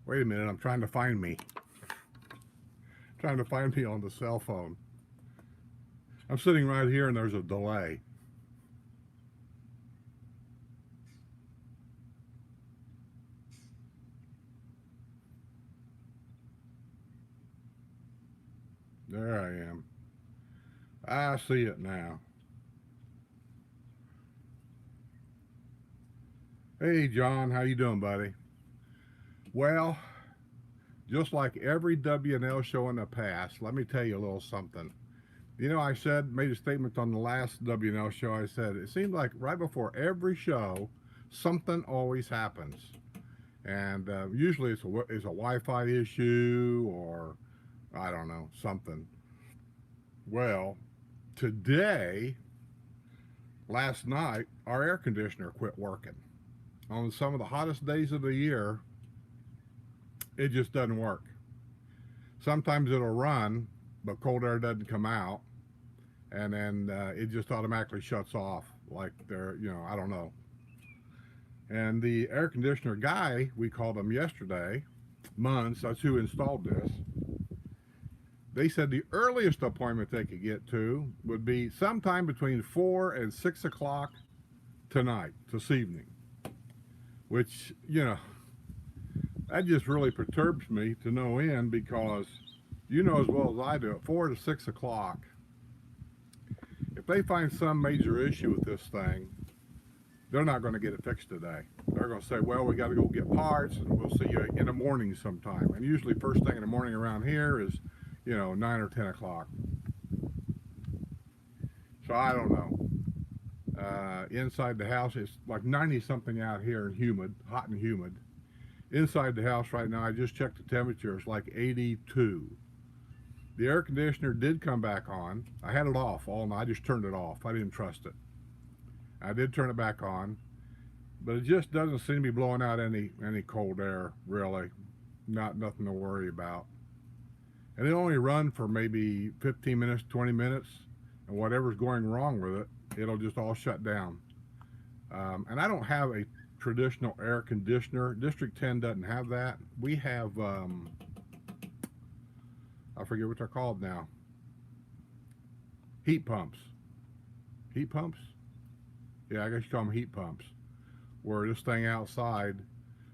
Wait a minute, I'm trying to find me. Trying to find me on the cell phone. I'm sitting right here and there's a delay. There I am. I see it now. Hey John, how you doing, buddy? Well, just like every W&L show in the past, let me tell you a little something. I made a statement on the last W&L show. I said it seemed like right before every show, something always happens, and usually it's a Wi-Fi issue or I don't know something. Well, today, last night, our air conditioner quit working. On some of the hottest days of the year, it just doesn't work. Sometimes it'll run, but cold air doesn't come out, and then it just automatically shuts off. Like I don't know. And the air conditioner guy, we called him yesterday, Munns, that's who installed this. They said the earliest appointment they could get to would be sometime between 4 and 6 o'clock tonight, this evening. Which, that just really perturbs me to no end because you know as well as I do, at 4 to 6 o'clock, if they find some major issue with this thing, they're not going to get it fixed today. They're going to say, well, we got to go get parts and we'll see you in the morning sometime. And usually first thing in the morning around here is 9 or 10 o'clock. So I don't know. Inside the house, it's like 90 something out here and humid, hot and humid. Inside the house right now, I just checked the temperature, it's like 82. The air conditioner did come back on. I had it off all night. I just turned it off. I didn't trust it. I did turn it back on, but it just doesn't seem to be blowing out any cold air, really. Nothing to worry about. And it only run for maybe 15 minutes, 20 minutes, and whatever's going wrong with it, it'll just all shut down. And I don't have a traditional air conditioner. District 10 doesn't have that. We have, I forget what they're called now. Heat pumps. Heat pumps? Yeah, I guess you call them heat pumps. Where this thing outside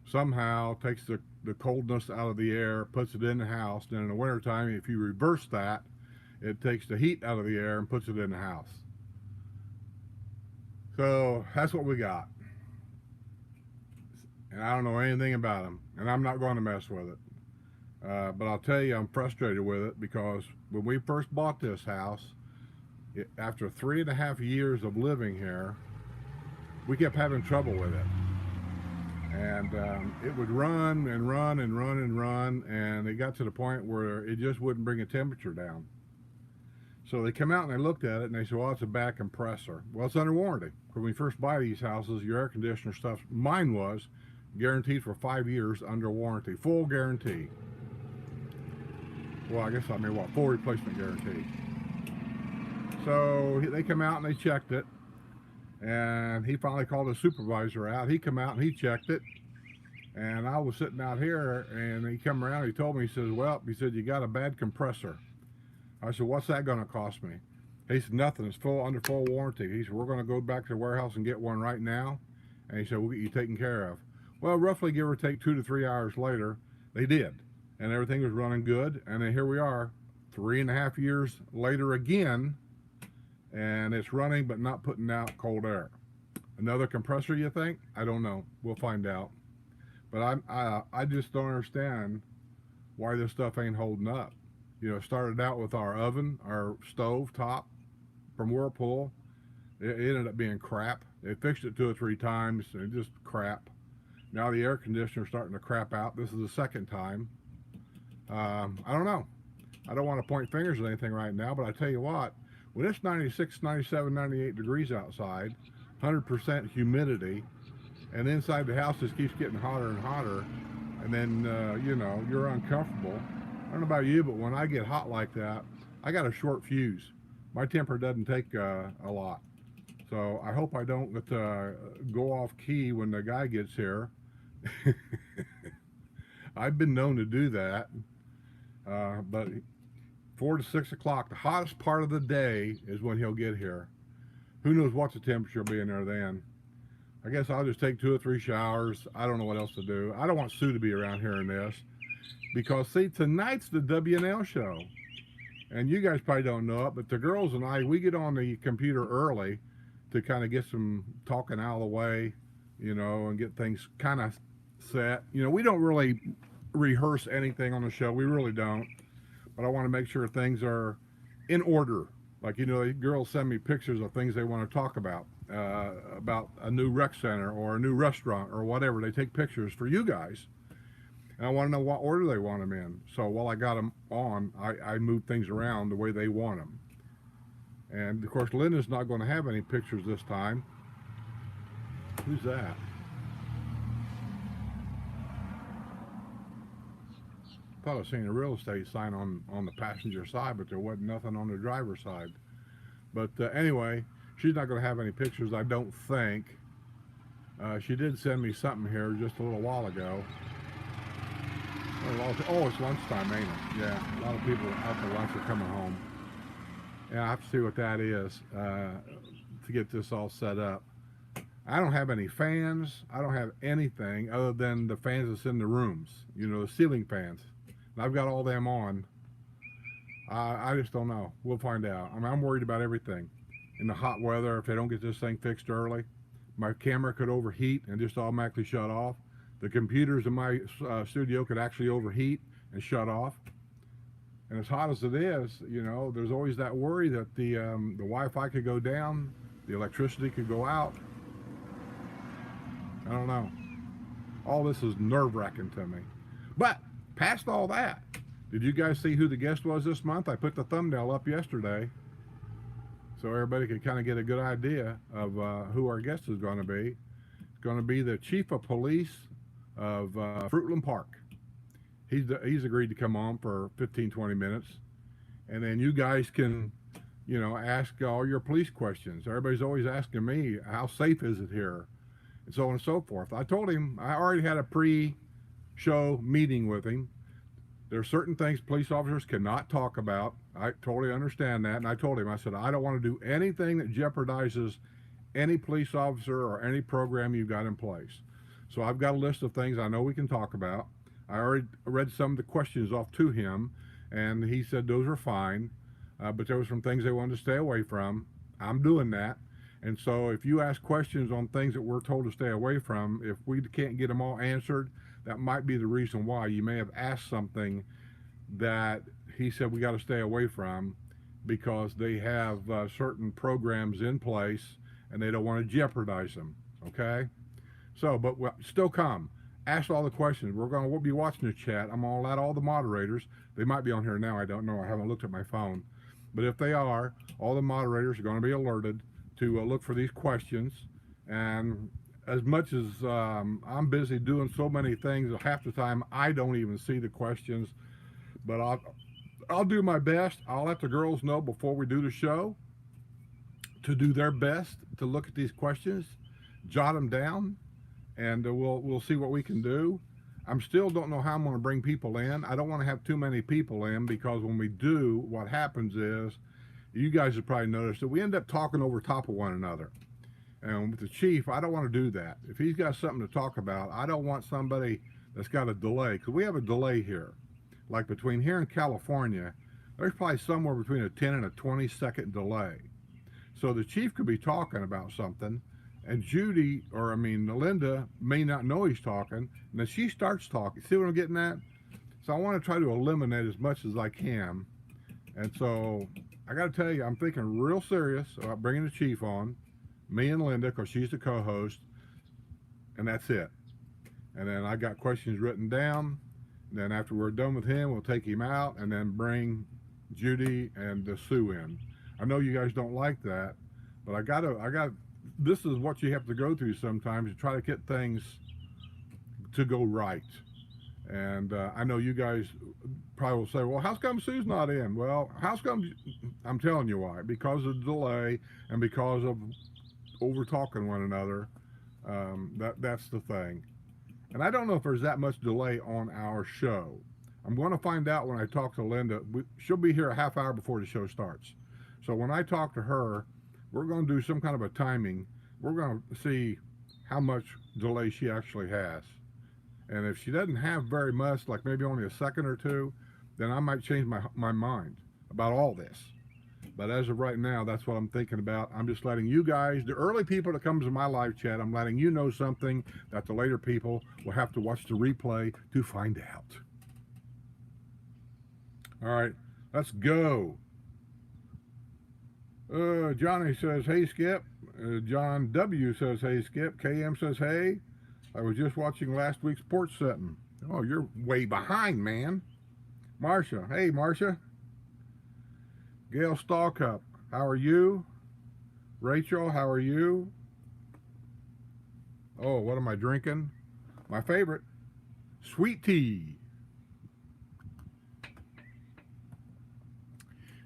somehow takes the coldness out of the air, puts it in the house. Then in the wintertime, if you reverse that, it takes the heat out of the air and puts it in the house. So that's what we got. And I don't know anything about them. And I'm not going to mess with it. But I'll tell you, I'm frustrated with it because when we first bought this house, after 3.5 years of living here, we kept having trouble with it. And it would run and run and run and run, and it got to the point where it just wouldn't bring a temperature down. So they come out and they looked at it and they said, well, it's a bad compressor. Well, it's under warranty. When we first buy these houses, your air conditioner stuff, mine was guaranteed for 5 years under warranty, full guarantee. Well, I guess I mean, full replacement guarantee. So they come out and they checked it, and he finally called his supervisor out. He come out and he checked it, and I was sitting out here, and he come around, he told me, he says, well, he said, you got a bad compressor. I said, what's that going to cost me? He said, nothing, it's under full warranty. He said, we're going to go back to the warehouse and get one right now, and he said, we'll get you taken care of. Well, roughly give or take 2 to 3 hours later, they did, and everything was running good, and then here we are, 3.5 years later again, and it's running but not putting out cold air. Another compressor, you think? I don't know. We'll find out. But I just don't understand why this stuff ain't holding up. It started out with our oven, our stove top from Whirlpool. It ended up being crap. They fixed it 2 or 3 times, and it just crap. Now the air conditioner's starting to crap out. This is the second time. I don't know. I don't want to point fingers at anything right now, but I tell you what, when it's 96, 97, 98 degrees outside, 100% humidity, and inside the house just keeps getting hotter and hotter, and then, you're uncomfortable. I don't know about you, but when I get hot like that, I got a short fuse. My temper doesn't take a lot. So I hope I don't go off key when the guy gets here. I've been known to do that, but 4 to 6 o'clock, the hottest part of the day, is when he'll get here. Who knows what the temperature will be in there then. I guess I'll just take 2 or 3 showers. I don't know what else to do. I don't want Sue to be around hearing this because, see, tonight's the W&L show. And you guys probably don't know it, but the girls and I, we get on the computer early to kind of get some talking out of the way, and get things kind of set. We don't really rehearse anything on the show. We really don't. But I want to make sure things are in order. Like, girls send me pictures of things they want to talk about a new rec center or a new restaurant or whatever. They take pictures for you guys. And I want to know what order they want them in. So while I got them on, I move things around the way they want them. And, of course, Linda's not going to have any pictures this time. Who's that? I thought I seen a real estate sign on the passenger side, but there wasn't nothing on the driver's side. But anyway, she's not going to have any pictures, I don't think. She did send me something here just a little while ago. Oh, it's lunchtime, ain't it? Yeah, a lot of people out for lunch are coming home. Yeah, I have to see what that is to get this all set up. I don't have any fans. I don't have anything other than the fans that's in the rooms, the ceiling fans. And I've got all them on. I just don't know. We'll find out. I'm worried about everything. In the hot weather, if they don't get this thing fixed early, my camera could overheat and just automatically shut off. The computers in my studio could actually overheat and shut off. And as hot as it is, there's always that worry that the Wi-Fi could go down, the electricity could go out. I don't know. All this is nerve-wracking to me. But past all that, did you guys see who the guest was this month? I put the thumbnail up yesterday so everybody could kind of get a good idea of who our guest is going to be. It's going to be the chief of police of Fruitland Park. He's agreed to come on for 15-20 minutes, and then you guys can ask all your police questions. Everybody's always asking me, how safe is it here, and so on and so forth. I told him I already had a pre-show meeting with him. There are certain things police officers cannot talk about. I totally understand that, and I told him, I said, I don't want to do anything that jeopardizes any police officer or any program you've got in place. So I've got a list of things I know we can talk about. I already read some of the questions off to him, and he said those are fine, but there were some things they wanted to stay away from. I'm doing that. And so if you ask questions on things that we're told to stay away from, if we can't get them all answered, that might be the reason why. You may have asked something that he said we got to stay away from because they have certain programs in place and they don't want to jeopardize them, okay? So, but still come. Ask all the questions. We'll be watching the chat. I'm going to let all the moderators, they might be on here now, I don't know, I haven't looked at my phone. But if they are, all the moderators are going to be alerted to look for these questions. And as much as I'm busy doing so many things, half the time I don't even see the questions. But I'll do my best. I'll let the girls know before we do the show to do their best to look at these questions, jot them down, and we'll see what we can do. I'm still don't know how I'm going to bring people in. I don't want to have too many people in because when we do, what happens is, you guys have probably noticed that we end up talking over top of one another. And with the chief, I don't want to do that. If he's got something to talk about, I don't want somebody that's got a delay, because we have a delay here. Like between here and California, there's probably somewhere between a 10 and a 20-second delay. So the chief could be talking about something, and Linda may not know he's talking, and then she starts talking. See what I'm getting at? So I want to try to eliminate as much as I can. And so I got to tell you, I'm thinking real serious about bringing the chief on, me and Linda, because she's the co-host, and that's it. And then I got questions written down. And then after we're done with him, we'll take him out and then bring Judy and Sue in. I know you guys don't like that, but this is what you have to go through sometimes to try to get things to go right. And I know you guys probably will say, well, how come Sue's not in? Well, how come? I'm telling you why. Because of the delay and because of over talking one another. That's the thing. And I don't know if there's that much delay on our show. I'm going to find out when I talk to Linda. She'll be here a half hour before the show starts. So when I talk to her, we're going to do some kind of a timing. We're going to see how much delay she actually has. And if she doesn't have very much, like maybe only a second or two, then I might change my mind about all this. But as of right now, that's what I'm thinking about. I'm just letting you guys, the early people that comes to my live chat, I'm letting you know something that the later people will have to watch the replay to find out. All right, let's go. Johnny says, hey, Skip. John W. says, hey, Skip. KM says, hey. I was just watching last week's Porch Settin. Oh, you're way behind, man. Marcia. Hey, Marcia. Gail Stallcup, how are you? Rachel, how are you? Oh, what am I drinking? My favorite, sweet tea.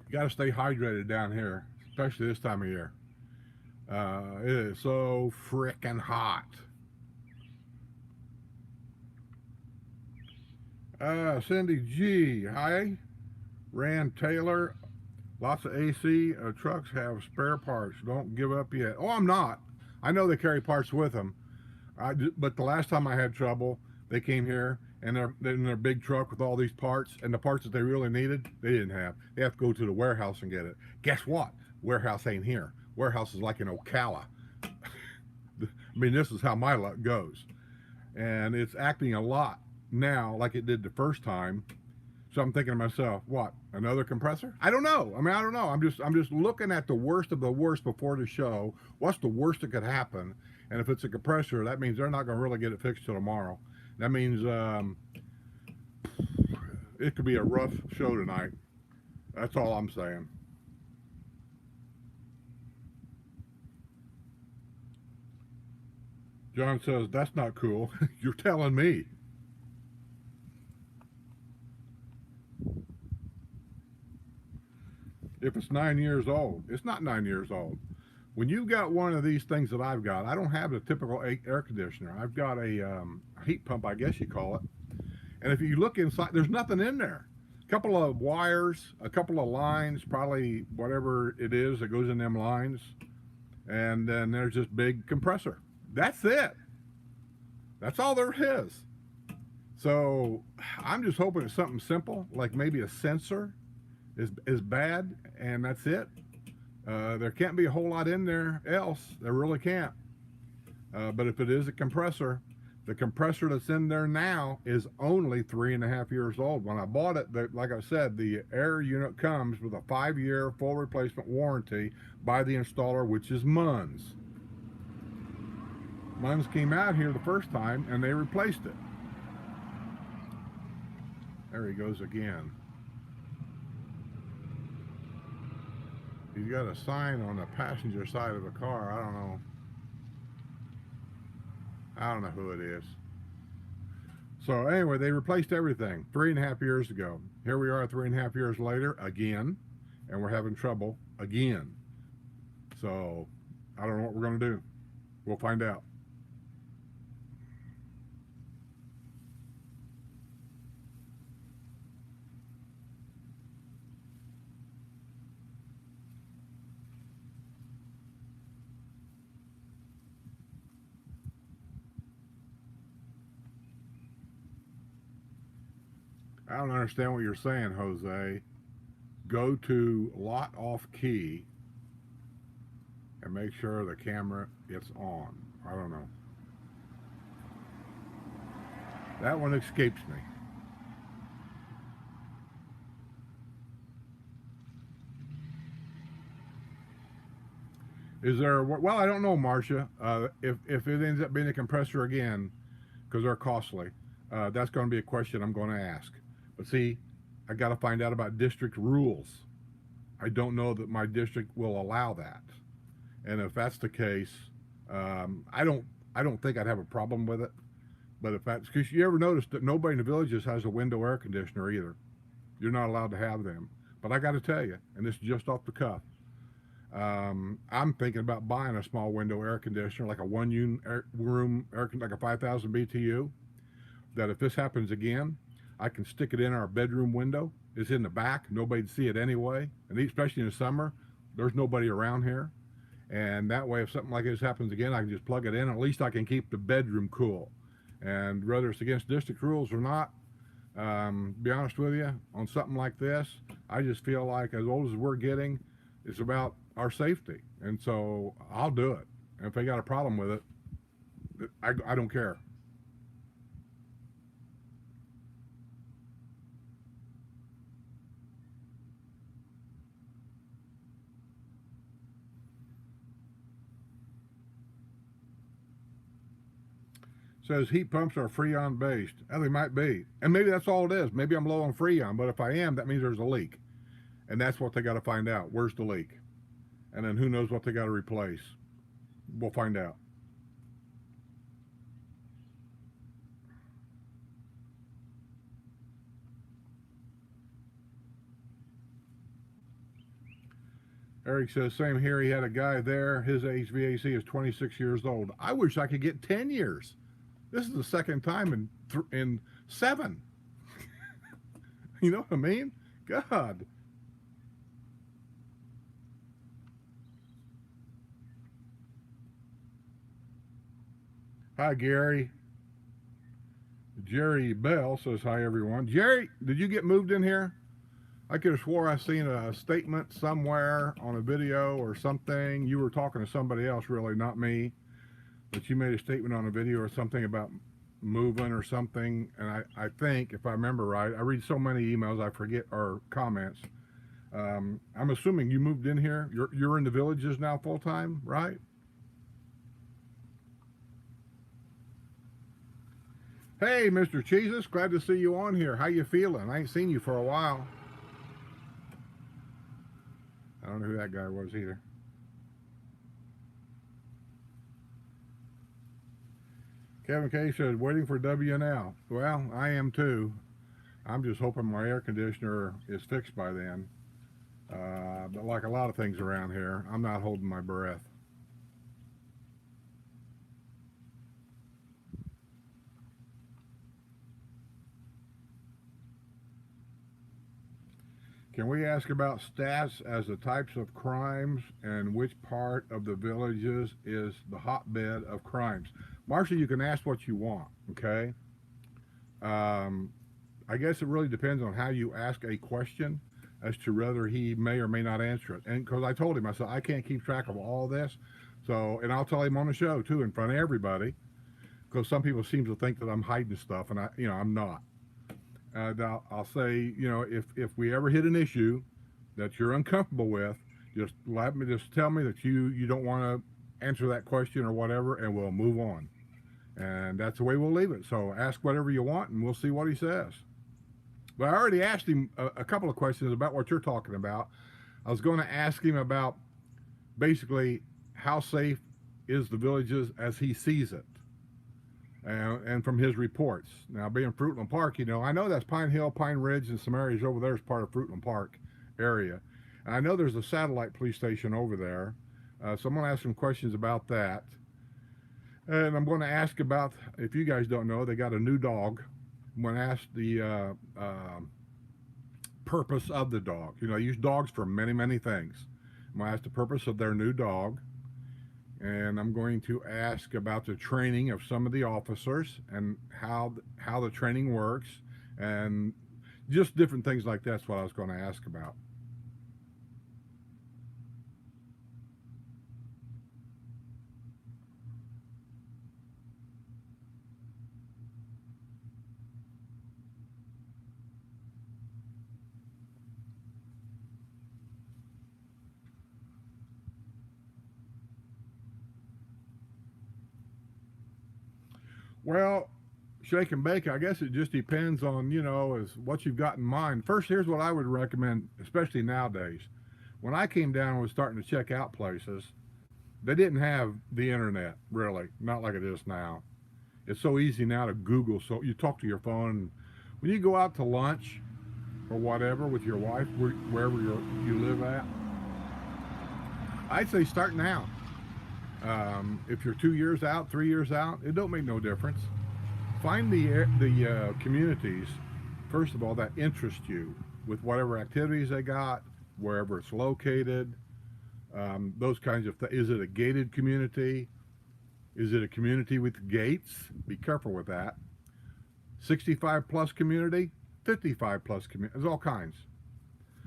You got to stay hydrated down here, especially this time of year. It is so frickin' hot. Cindy G, hi. Rand Taylor, lots of AC trucks have spare parts. Don't give up yet. Oh, I'm not. I know they carry parts with them. But the last time I had trouble, they came here and they're in their big truck with all these parts, and the parts that they really needed, they didn't have. They have to go to the warehouse and get it. Guess what? Warehouse ain't here. Warehouse is like in Ocala. I mean, this is how my luck goes. And it's acting a lot now like it did the first time. So I'm thinking to myself, what, another compressor? I don't know. I mean, I don't know. I'm just looking at the worst of the worst before the show. What's the worst that could happen? And if it's a compressor, that means they're not going to really get it fixed till tomorrow. That means it could be a rough show tonight. That's all I'm saying. John says, that's not cool. You're telling me. If it's 9 years old, it's not 9 years old. When you've got one of these things that I've got, I don't have the typical air conditioner. I've got a heat pump, I guess you call it. And if you look inside, there's nothing in there. A couple of wires, a couple of lines, probably whatever it is that goes in them lines. And then there's this big compressor. That's it. That's all there is. So I'm just hoping it's something simple, like maybe a sensor is bad, and that's it. There can't be a whole lot in there else. There really can't. But if it is a compressor, the compressor that's in there now is only 3.5 years old. When I bought it, like I said, the air unit comes with a 5-year full replacement warranty by the installer, which is Munns. Munns came out here the first time and they replaced it. There he goes again. He's got a sign on the passenger side of the car. I don't know who it is. So anyway, they replaced everything 3.5 years ago. Here we are 3.5 years later again, and we're having trouble again. So I don't know what we're going to do. We'll find out. I don't understand what you're saying, Jose. Go to lot off key and make sure the camera is on. I don't know. That one escapes me. Is there, well, I don't know, Marcia. If it ends up being a compressor again, because they're costly, that's going to be a question I'm going to ask. But see, I got to find out about district rules. I don't know that my district will allow that. And if that's the case, I don't think I'd have a problem with it. But if that's, because you ever notice that nobody in the villages has a window air conditioner either. You're not allowed to have them. But I got to tell you, and this is just off the cuff, I'm thinking about buying a small window air conditioner, like a one room air, like a 5,000 BTU. that if this happens again, I can stick it in our bedroom window. It's in the back. Nobody'd see it anyway. And especially in the summer, there's nobody around here. And that way, if something like this happens again, I can just plug it in. At least I can keep the bedroom cool. And whether it's against district rules or not, be honest with you, on something like this, I just feel like as old as we're getting, it's about our safety. And so I'll do it. And if they got a problem with it, I don't care. Says heat pumps are Freon based. Well, they might be. And maybe that's all it is. Maybe I'm low on Freon, but if I am, that means there's a leak. And that's what they got to find out. Where's the leak? And then who knows what they got to replace. We'll find out. Eric says, same here. He had a guy there. His HVAC is 26 years old. I wish I could get 10 years. This is the second time in 7. You know what I mean? God. Hi, Gary. Jerry Bell says, hi, everyone. Jerry, did you get moved in here? I could have swore I seen a statement somewhere on a video or something. You were talking to somebody else, really, not me. But you made a statement on a video or something about moving or something. And I think, if I remember right, I read so many emails I forget, or comments. I'm assuming you moved in here. You're in the Villages now full time, right? Hey, Mr. Jesus, glad to see you on here. How you feeling? I ain't seen you for a while. I don't know who that guy was either. Kevin K said, waiting for W now. Well, I am too. I'm just hoping my air conditioner is fixed by then. But like a lot of things around here, I'm not holding my breath. Can we ask about stats as the types of crimes and which part of the Villages is the hotbed of crimes? Marcia, you can ask what you want, okay? I guess it really depends on how you ask a question as to whether he may or may not answer it. And because I told him, I said, I can't keep track of all this. So, and I'll tell him on the show too, in front of everybody, because some people seem to think that I'm hiding stuff, and I'm not. I'll say, if we ever hit an issue that you're uncomfortable with, just tell me that you don't want to answer that question or whatever, and we'll move on. And that's the way we'll leave it. So ask whatever you want, and we'll see what he says. But I already asked him a couple of questions about what you're talking about. I was going to ask him about basically how safe is the Villages as he sees it. And from his reports. Now, being Fruitland Park, I know that's Pine Hill, Pine Ridge, and some areas over there is part of Fruitland Park area. And I know there's a satellite police station over there. So I'm going to ask some questions about that. And I'm going to ask about, if you guys don't know, they got a new dog. I'm going to ask the purpose of the dog. I use dogs for many, many things. I'm going to ask the purpose of their new dog. And I'm going to ask about the training of some of the officers and how the training works, and just different things like that's what I was going to ask about. Well, shake and bake, I guess it just depends on, is what you've got in mind. First, here's what I would recommend, especially nowadays. When I came down and was starting to check out places, they didn't have the internet, really, not like it is now. It's so easy now to Google, so you talk to your phone. And when you go out to lunch or whatever with your wife, wherever you live at, I'd say start now. If you're 2 years out, 3 years out, it don't make no difference. Find the communities, first of all, that interest you with whatever activities they got, wherever it's located, those kinds of things. Is it a gated community? Is it a community with gates? Be careful with that. 65 plus community, 55 plus community, there's all kinds.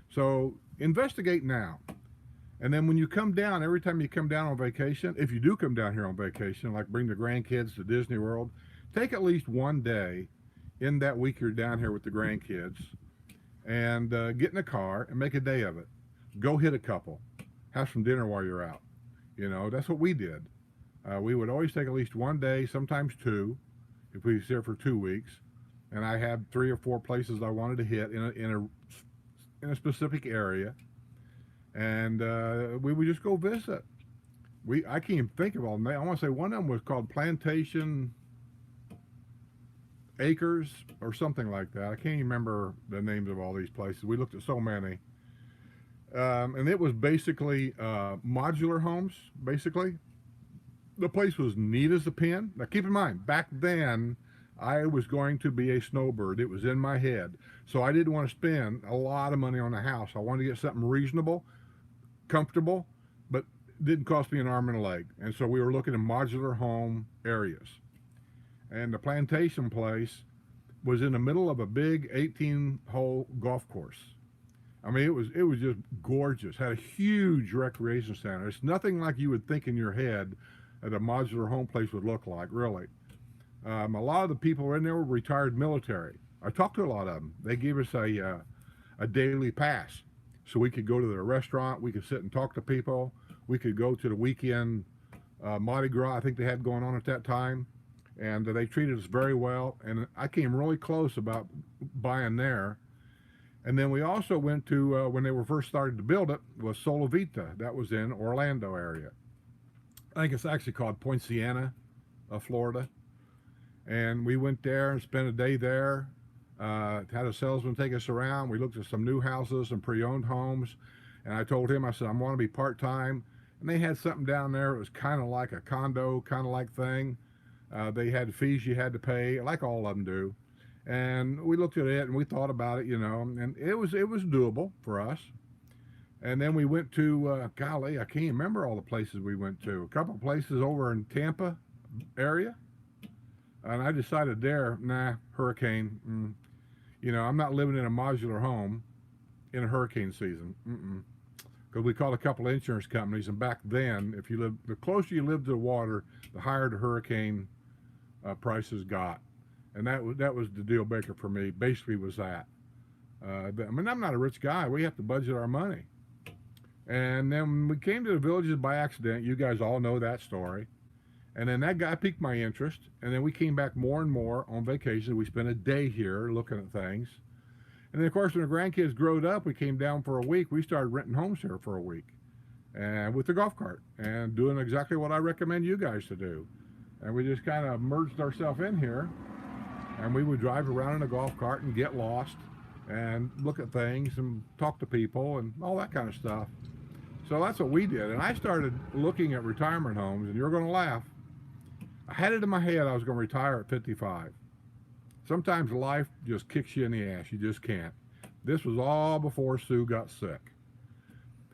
So investigate now. And then when you come down, every time you come down on vacation, if you do come down here on vacation, like bring the grandkids to Disney World, take at least one day in that week you're down here with the grandkids and get in a car and make a day of it. Go hit a couple. Have some dinner while you're out. You know, that's what we did. We would always take at least one day, sometimes two, if we was there for 2 weeks. And I had 3 or 4 places I wanted to hit in a specific area. And we would just go visit. I can't even think of all them. I want to say one of them was called Plantation Acres or something like that. I can't even remember the names of all these places. We looked at so many. And it was basically modular homes, basically. The place was neat as a pin. Now keep in mind, back then, I was going to be a snowbird. It was in my head. So I didn't want to spend a lot of money on a house. I wanted to get something reasonable, comfortable, but didn't cost me an arm and a leg. And so we were looking at modular home areas. And the Plantation place was in the middle of a big 18-hole golf course. I mean, it was just gorgeous. Had a huge recreation center. It's nothing like you would think in your head that a modular home place would look like, really. A lot of the people in there were retired military. I talked to a lot of them. They gave us a daily pass. So we could go to the restaurant, we could sit and talk to people, we could go to the weekend Mardi Gras I think they had going on at that time, and they treated us very well, and I came really close about buying there. And then we also went to, when they were first started to build it, was Sola Vita. That was in Orlando area. I think it's actually called Point Siena, Florida. And we went there and spent a day there. Had a salesman take us around. We looked at some new houses and pre-owned homes. And I told him, I said, I want to be part-time. And they had something down there. It was kind of like a condo, kind of like thing. They had fees you had to pay, like all of them do. And we looked at it and we thought about it, you know, and it was doable for us. And then we went to, golly, I can't remember all the places we went to. A couple of places over in Tampa area. And I decided there, nah, hurricane. You know, I'm not living in a modular home in a hurricane season. Because we called a couple of insurance companies, and back then, if you live, the closer you lived to the water, the higher the hurricane prices got. And that was the deal breaker for me. Basically, was that. I mean, I'm not a rich guy. We have to budget our money. And then when we came to the villages by accident, you guys all know that story. And then that guy piqued my interest. And then we came back more and more on vacation. We spent a day here looking at things. And then, of course, when the grandkids growed up, we came down for a week. We started renting homes here for a week, and with the golf cart, and doing exactly what I recommend you guys to do. And we just kind of merged ourselves in here, and we would drive around in a golf cart and get lost and look at things and talk to people and all that kind of stuff. So that's what we did. And I started looking at retirement homes, and you're going to laugh. I had it in my head I was going to retire at 55. Sometimes life just kicks you in the ass. You just can't. This was all before Sue got sick.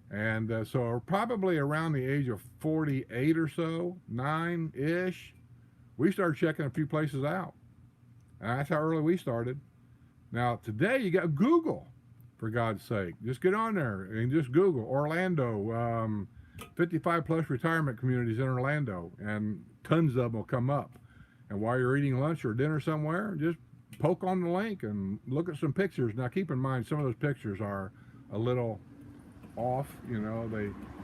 And so probably around the age of 48 or so, 9-ish, we started checking a few places out. And that's how early we started. Now, today you got Google, for God's sake. Just get on there and just Google Orlando, 55 plus retirement communities in Orlando, and tons of them will come up. And while you're eating lunch or dinner somewhere, just poke on the link and look at some pictures. Now, keep in mind, some of those pictures are a little off. You know,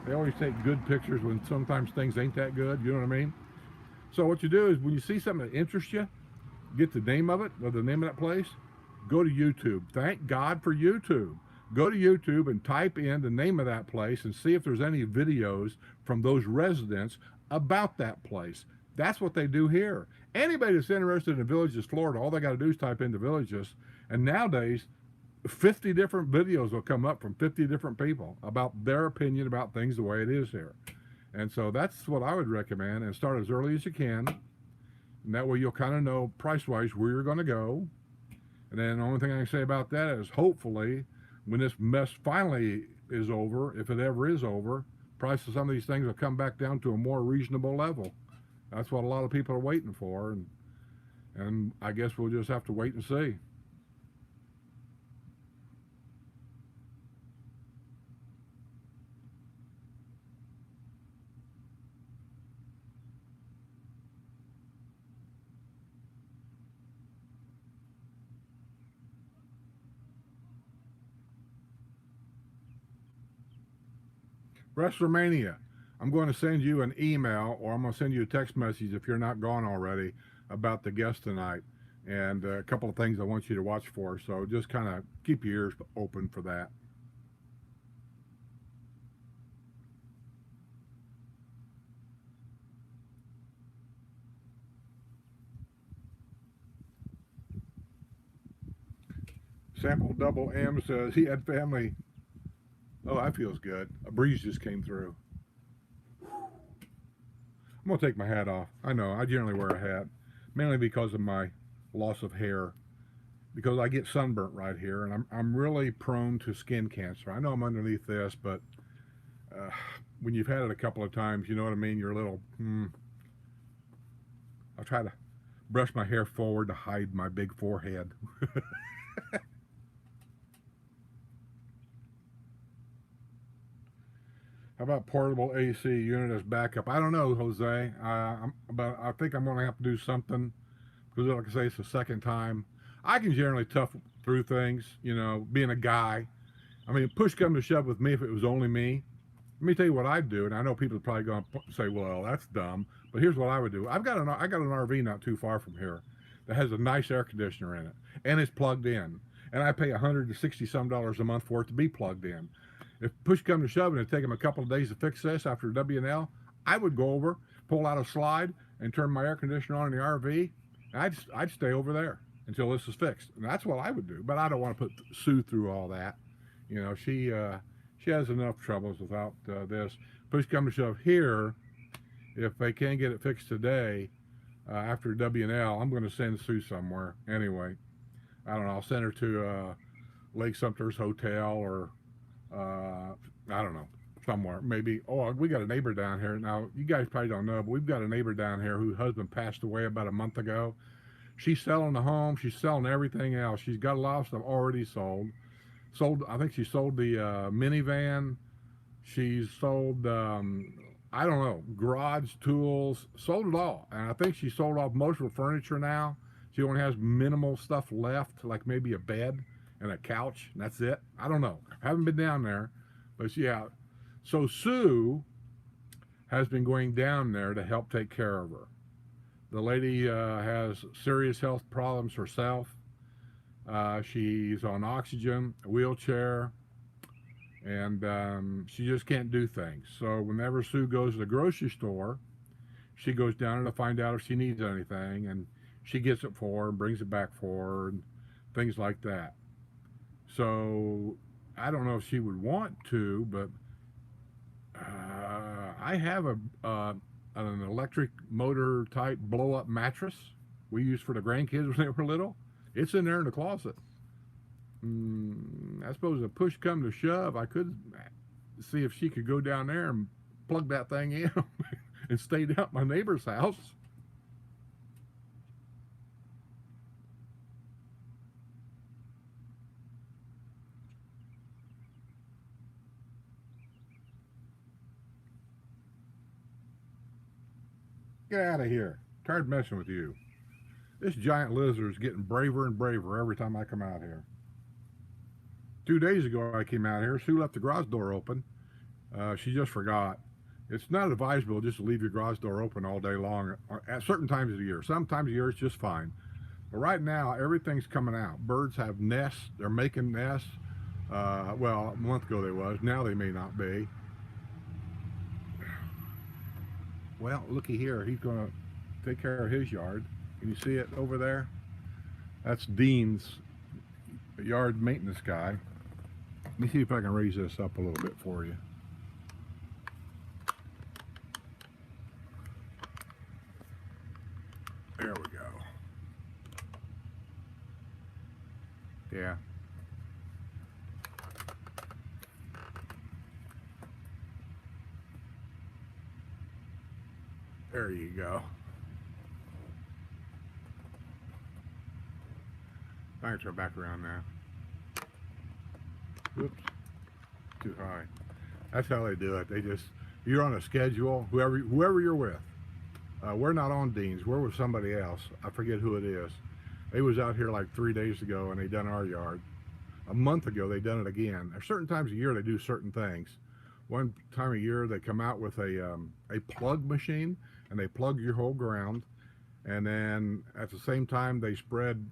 they always take good pictures when sometimes things ain't that good. You know what I mean? So what you do is when you see something that interests you, get the name of it or the name of that place, go to YouTube. Thank God for YouTube. Go to YouTube and type in the name of that place and see if there's any videos from those residents about that place. That's what they do here. Anybody that's interested in Villages, Florida, all they got to do is type into Villages. And nowadays, 50 different videos will come up from 50 different people about their opinion about things the way it is here. And so that's what I would recommend. And start as early as you can. And that way you'll kind of know price-wise where you're going to go. And then the only thing I can say about that is hopefully when this mess finally is over, if it ever is over, price of some of these things will come back down to a more reasonable level. That's what a lot of people are waiting for, and I guess we'll just have to wait and see. WrestleMania. I'm going to send you an email or I'm going to send you a text message if you're not gone already about the guest tonight and a couple of things I want you to watch for. So just kind of keep your ears open for that. Sample Double M says he had family. Oh, that feels good. A breeze just came through. I'm going to take my hat off. I know, I generally wear a hat, mainly because of my loss of hair, because I get sunburnt right here, and I'm really prone to skin cancer. I know I'm underneath this, but when you've had it a couple of times, you know what I mean? You're a little, I'll try to brush my hair forward to hide my big forehead. How about portable AC unit as backup? I don't know, Jose. But I think I'm going to have to do something because, like I say, it's the second time. I can generally tough through things, you know, being a guy. I mean, push come to shove with me if it was only me. Let me tell you what I'd do, and I know people are probably going to say, "Well, that's dumb," but here's what I would do. I got an RV not too far from here that has a nice air conditioner in it, and it's plugged in, and I pay $160 some a month for it to be plugged in. If push come to shove and it'd take them a couple of days to fix this after W&L, I would go over, pull out a slide, and turn my air conditioner on in the RV. And I'd stay over there until this is fixed, and that's what I would do. But I don't want to put Sue through all that. You know, she has enough troubles without this. Push come to shove here, if they can't get it fixed today after W&L, I'm going to send Sue somewhere anyway. I don't know. I'll send her to Lake Sumter's Hotel or I don't know, somewhere. Maybe, oh, we got a neighbor down here. Now, you guys probably don't know, but we've got a neighbor down here whose husband passed away about a month ago. She's selling the home. She's selling everything else. She's got a lot of stuff already sold. I think she sold the minivan. She's sold, I don't know, garage tools. Sold it all. And I think she sold off most of her furniture now. She only has minimal stuff left, like maybe a bed and a couch, and that's it. I don't know. I haven't been down there, but yeah. So Sue has been going down there to help take care of her. The lady has serious health problems herself. She's on oxygen, a wheelchair, and she just can't do things. So whenever Sue goes to the grocery store, she goes down to find out if she needs anything, and she gets it for her and brings it back for her and things like that. So I don't know if she would want to, but I have an electric motor type blow up mattress we used for the grandkids when they were little. It's in there in the closet. I suppose if push come to shove, I could see if she could go down there and plug that thing in and stay down at my neighbor's house. Get out of here. Tired messing with you. This giant lizard is getting braver and braver every time I come out here. 2 days ago I came out here. Sue left the garage door open. She just forgot. It's not advisable just to leave your garage door open all day long at certain times of the year. Some times of the year it's just fine. But right now everything's coming out. Birds have nests. They're making nests. Well, a month ago they was. Now they may not be. Well, looky here. He's going to take care of his yard. Can you see it over there? That's Dean's yard maintenance guy. Let me see if I can raise this up a little bit for you. There we Yeah. There you go. Thanks, we're back around now. Whoops. Too high. That's how they do it. They just, you're on a schedule, whoever you're with. We're not on Dean's. We're with somebody else. I forget who it is. They was out here like 3 days ago and they done our yard. A month ago they done it again. At certain times of year they do certain things. One time a year they come out with a plug machine and they plug your whole ground, and then at the same time they spread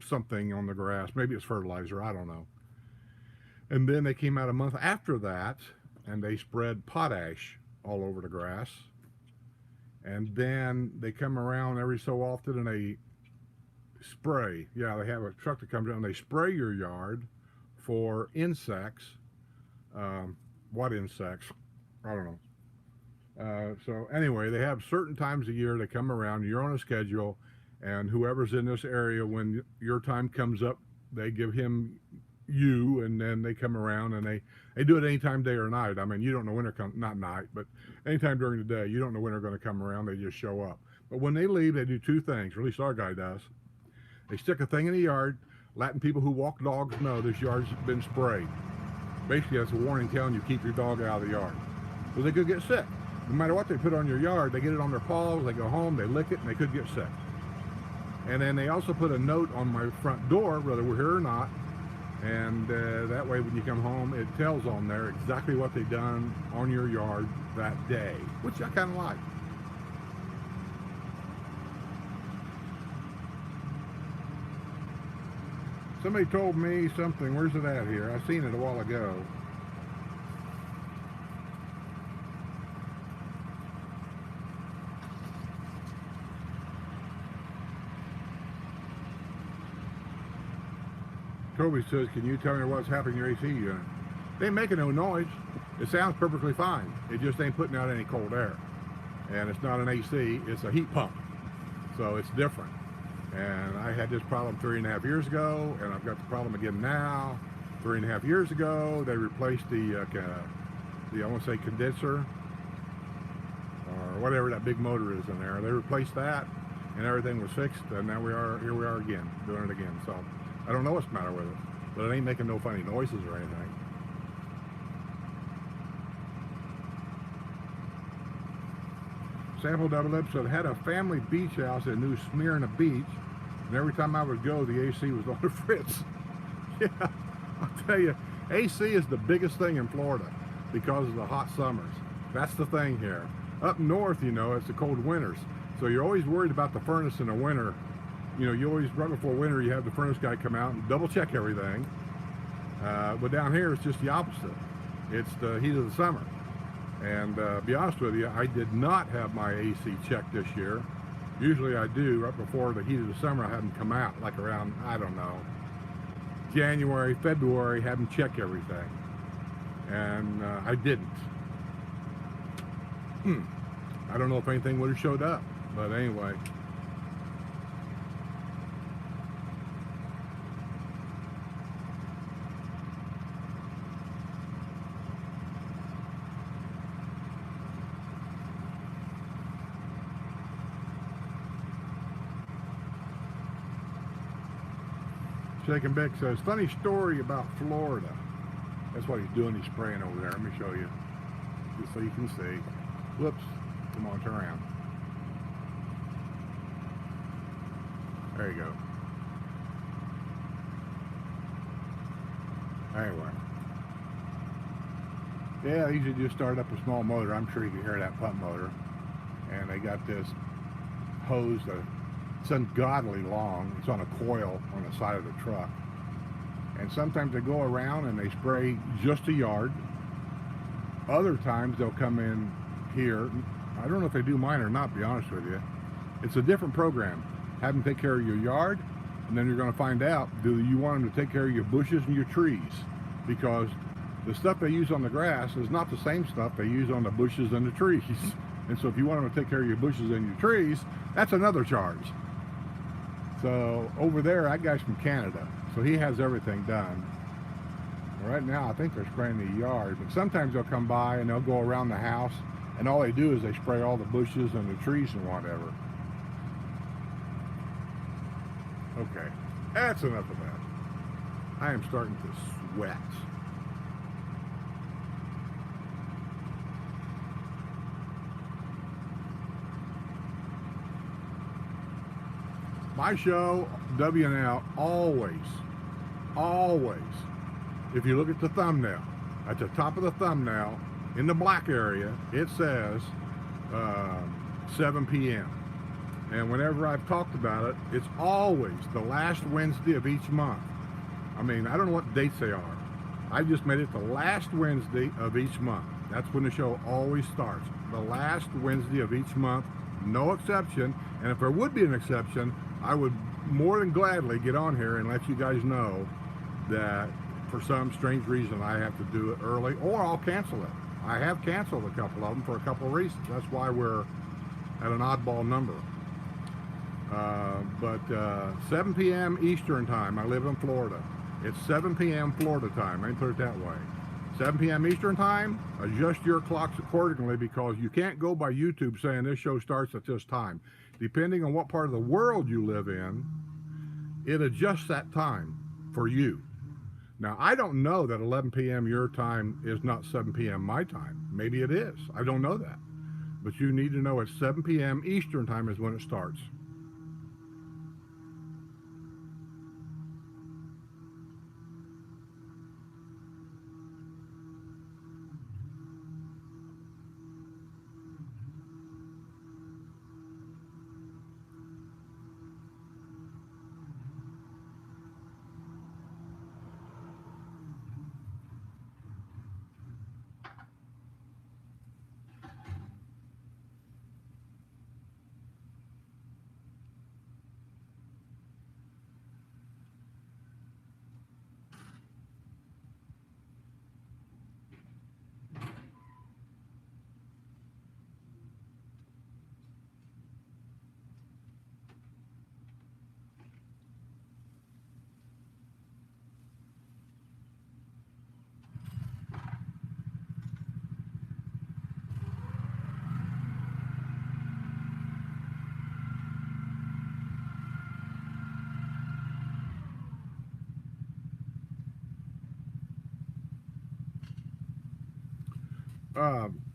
something on the grass. Maybe it's fertilizer, I don't know. And then they came out a month after that and they spread potash all over the grass. And then they come around every so often and they spray. Yeah, they have a truck that comes out and they spray your yard for insects. What insects? I don't know. So anyway, they have certain times a year they come around, you're on a schedule, and whoever's in this area, when your time comes up, they give him you, and then they come around and they do it anytime, day or night. I mean, you don't know when they're coming, not night, but anytime during the day. You don't know when they're going to come around. They just show up. But when they leave, they do two things, or at least our guy does. They stick a thing in the yard, letting people who walk dogs know this yard's been sprayed. Basically, that's a warning telling you keep your dog out of the yard. So they could get sick. No matter what they put on your yard, they get it on their paws, they go home, they lick it, and they could get sick. And then they also put a note on my front door, whether we're here or not, and that way when you come home, it tells on there exactly what they've done on your yard that day, which I kind of like. Somebody told me something. Where's it at here? I seen it a while ago. Toby says, can you tell me what's happening in your AC unit? They ain't making no noise. It sounds perfectly fine. It just ain't putting out any cold air. And it's not an AC, it's a heat pump. So it's different. And I had this problem 3.5 years ago, and I've got the problem again now. 3.5 years ago, they replaced the I want to say condenser, or whatever that big motor is in there. They replaced that, and everything was fixed, and now here we are again, doing it again. So I don't know what's the matter with it, but it ain't making no funny noises or anything. Sample Double Lip said, had a family beach house in New Smyrna Beach, and every time I would go, the AC was on the fritz. Yeah, I'll tell you, AC is the biggest thing in Florida because of the hot summers. That's the thing here. Up north, you know, it's the cold winters, so you're always worried about the furnace in the winter. You know, you always, right before winter, you have the furnace guy come out and double check everything. But down here, it's just the opposite. It's the heat of the summer. And be honest with you, I did not have my AC checked this year. Usually I do right before the heat of the summer. I have them come out like around, I don't know, January, February, have them check everything. And I didn't. I don't know if anything would have showed up, but anyway. Shake and Beck says, funny story about Florida. That's what he's doing, he's spraying over there. Let me show you, just so you can see. Whoops, come on, turn around. There you go. Anyway. Yeah, they usually just start up a small motor. I'm sure you can hear that pump motor. And they got this hose that it's ungodly long. It's on a coil on the side of the truck. And sometimes they go around and they spray just a yard. Other times they'll come in here. I don't know if they do mine or not, to be honest with you. It's a different program. Have them take care of your yard, and then you're going to find out, do you want them to take care of your bushes and your trees? Because the stuff they use on the grass is not the same stuff they use on the bushes and the trees. And so if you want them to take care of your bushes and your trees, that's another charge. So over there, that guy's from Canada. So he has everything done. Right now, I think they're spraying the yard, but sometimes they'll come by and they'll go around the house, and all they do is they spray all the bushes and the trees and whatever. Okay, that's enough of that. I am starting to sweat. My show, WNL, always, if you look at the thumbnail, at the top of the thumbnail, in the black area, it says 7 p.m. And whenever I've talked about it, it's always the last Wednesday of each month. I mean, I don't know what dates they are. I just made it the last Wednesday of each month. That's when the show always starts. The last Wednesday of each month, no exception. And if there would be an exception, I would more than gladly get on here and let you guys know that for some strange reason I have to do it early, or I'll cancel it. I have canceled a couple of them for a couple of reasons. That's why we're at an oddball number. But 7 p.m. Eastern time, I live in Florida. It's 7 p.m. Florida time, I can put it that way. 7 p.m. Eastern time, adjust your clocks accordingly, because you can't go by YouTube saying this show starts at this time. Depending on what part of the world you live in, it adjusts that time for you. Now, I don't know that 11 p.m. your time is not 7 p.m. my time. Maybe it is. I don't know that. But you need to know it's 7 p.m. Eastern time is when it starts.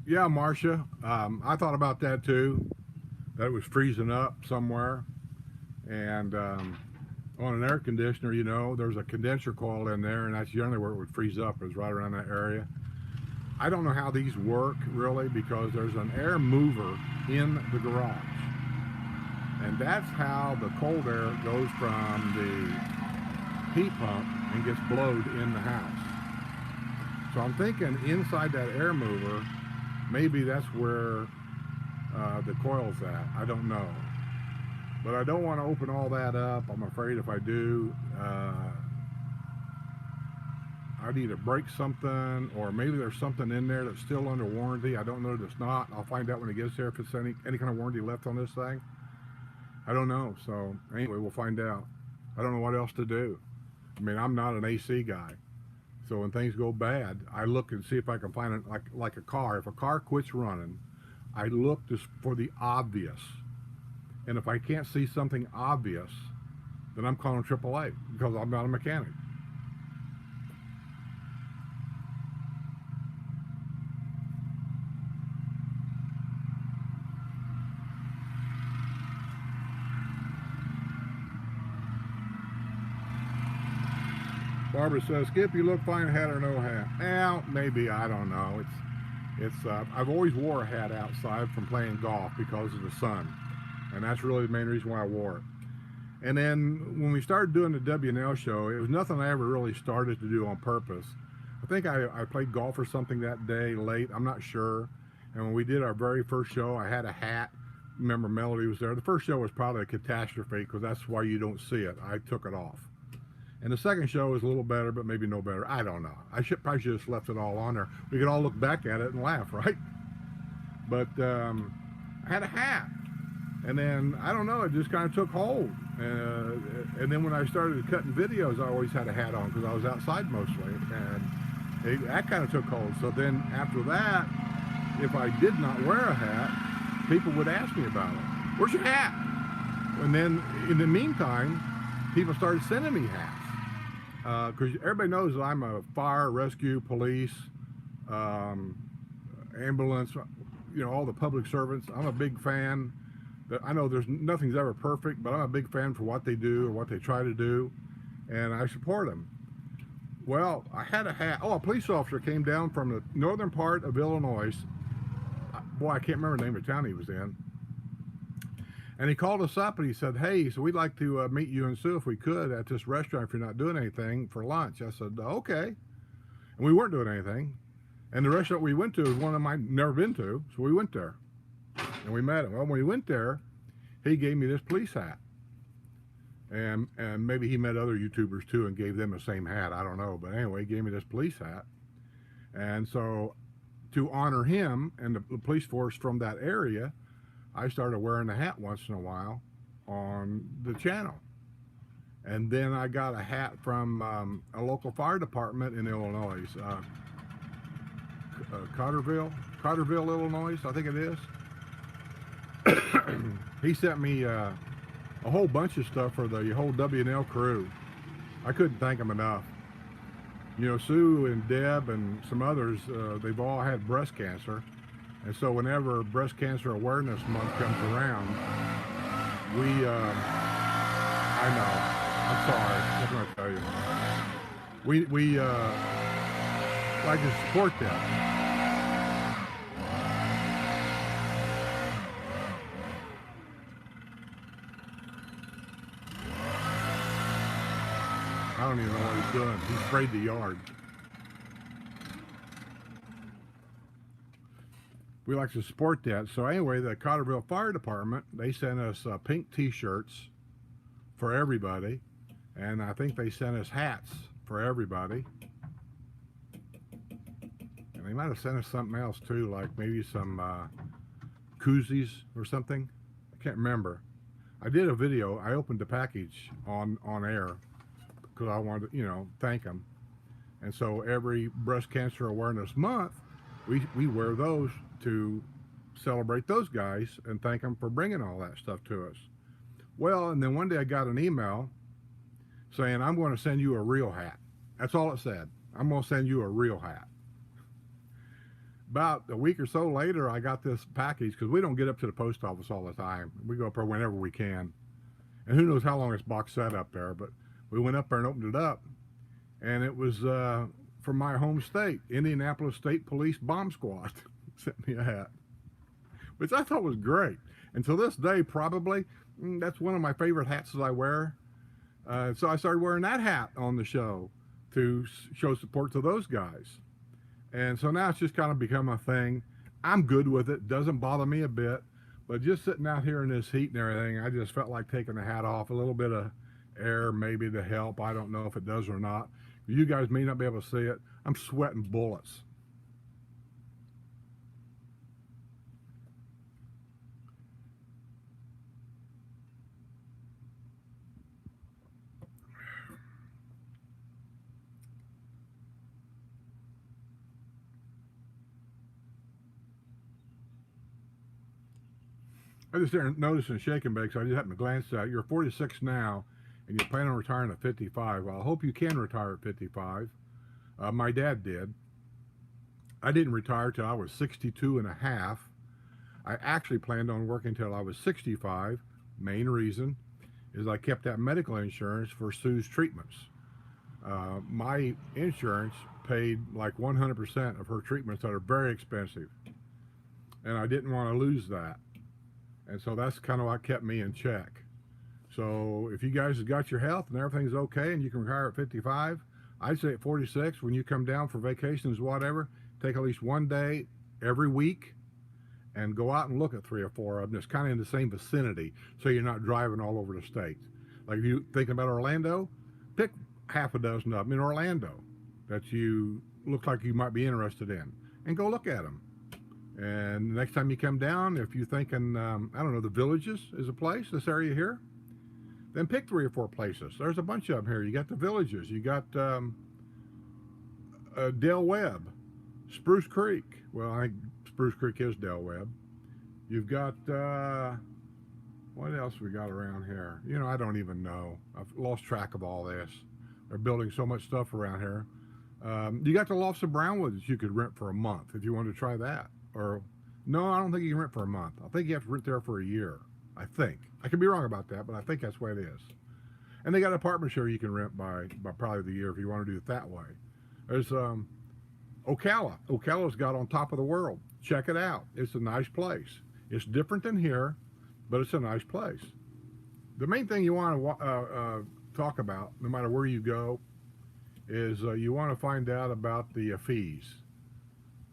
Yeah, Marcia, I thought about that too, that it was freezing up somewhere. And on an air conditioner, you know, there's a condenser coil in there, and that's generally where it would freeze up, is right around that area. I don't know how these work really, because there's an air mover in the garage, and that's how the cold air goes from the heat pump and gets blowed in the house. So I'm thinking inside that air mover, maybe that's where the coil's at. I don't know. But I don't want to open all that up. I'm afraid if I do, I'd either break something, or maybe there's something in there that's still under warranty. I don't know that it's not. I'll find out when it gets there if it's any kind of warranty left on this thing. I don't know. So anyway, we'll find out. I don't know what else to do. I mean, I'm not an AC guy. So when things go bad, I look and see if I can find it, like a car. If a car quits running, I look just for the obvious. And if I can't see something obvious, then I'm calling AAA, because I'm not a mechanic. Barbara says, Skip, you look fine, hat or no hat. Well, maybe, I don't know. I've always wore a hat outside from playing golf because of the sun. And that's really the main reason why I wore it. And then when we started doing the WNL show, it was nothing I ever really started to do on purpose. I think I played golf or something that day late, I'm not sure. And when we did our very first show, I had a hat. Remember, Melody was there. The first show was probably a catastrophe, because that's why you don't see it. I took it off. And the second show was a little better, but maybe no better. I don't know. I probably should have just left it all on there. We could all look back at it and laugh, right? But I had a hat. And then, I don't know, it just kind of took hold. And then when I started cutting videos, I always had a hat on because I was outside mostly, and that kind of took hold. So then after that, if I did not wear a hat, people would ask me about it. Where's your hat? And then in the meantime, people started sending me hats because everybody knows that I'm a fire, rescue, police, ambulance, all the public servants. I'm a big fan. I know nothing's ever perfect, but I'm a big fan for what they do or what they try to do, and I support them. Well, I had a hat. Oh, a police officer came down from the northern part of Illinois. Boy, I can't remember the name of the town he was in. And he called us up and he said, hey, so we'd like to meet you and Sue if we could at this restaurant if you're not doing anything for lunch. I said, okay. And we weren't doing anything. And the restaurant we went to is one I'd never been to, so we went there. And we met him. Well, when we went there, he gave me this police hat. And maybe he met other YouTubers too and gave them the same hat. I don't know. But anyway, he gave me this police hat. And so to honor him and the police force from that area, I started wearing a hat once in a while on the channel. And then I got a hat from a local fire department in Illinois, Carterville, Illinois, I think it is. He sent me a whole bunch of stuff for the whole W&L crew. I couldn't thank him enough. Sue and Deb and some others, they've all had breast cancer. And so whenever Breast Cancer Awareness Month comes around, I know, I'm sorry, what can I tell you? We like to support them. I don't even know what he's doing. He sprayed the yard. We like to support that. So anyway, the Carterville Fire Department, they sent us pink t-shirts for everybody. And I think they sent us hats for everybody. And they might have sent us something else too, like maybe some koozies or something. I can't remember. I did a video. I opened the package on air because I wanted to, thank them. And so every Breast Cancer Awareness Month, we wear those to celebrate those guys and thank them for bringing all that stuff to us. Well, and then one day I got an email saying, I'm going to send you a real hat. That's all it said. I'm going to send you a real hat. About a week or so later, I got this package because we don't get up to the post office all the time. We go up there whenever we can. And who knows how long this box sat up there, but we went up there and opened it up. And it was from my home state, Indianapolis State Police Bomb Squad. Sent me a hat, which I thought was great. And to this day, probably, that's one of my favorite hats that I wear. So I started wearing that hat on the show to show support to those guys. And so now it's just kind of become a thing. I'm good with it. Doesn't bother me a bit. But just sitting out here in this heat and everything, I just felt like taking the hat off. A little bit of air maybe to help. I don't know if it does or not. You guys may not be able to see it. I'm sweating bullets. I just started noticing shaking back, so I just happened to glance at it. You're 46 now, and you plan on retiring at 55. Well, I hope you can retire at 55. My dad did. I didn't retire till I was 62 and a half. I actually planned on working till I was 65. Main reason is I kept that medical insurance for Sue's treatments. My insurance paid like 100% of her treatments that are very expensive, and I didn't want to lose that. And so that's kind of what kept me in check. So if you guys have got your health and everything's okay and you can retire at 55, I'd say at 46, when you come down for vacations, whatever, take at least one day every week and go out and look at 3 or 4 of them. It's kind of in the same vicinity, so you're not driving all over the state. Like if you're thinking about Orlando, pick half a dozen of them in Orlando that you look like you might be interested in and go look at them. And the next time you come down, if you're thinking, I don't know, the Villages is a place, this area here, Then pick 3 or 4 places. There's a bunch of them here. You got the Villages. You got Del Webb, Spruce Creek. Well, I think Spruce Creek is Del Webb. You've got what else we got around here? You know, I don't even know. I've lost track of all this. They're building so much stuff around here. You got the Lofts of Brownwood that you could rent for a month if you wanted to try that. Or no, I don't think you can rent for a month. I think you have to rent there for a year. I think. I could be wrong about that, but I think that's the way it is. And they got apartments here you can rent by probably the year if you want to do it that way. There's Ocala. Ocala's got on top of the world. Check it out. It's a nice place. It's different than here, but it's a nice place. The main thing you want to talk about, no matter where you go, is you want to find out about the fees.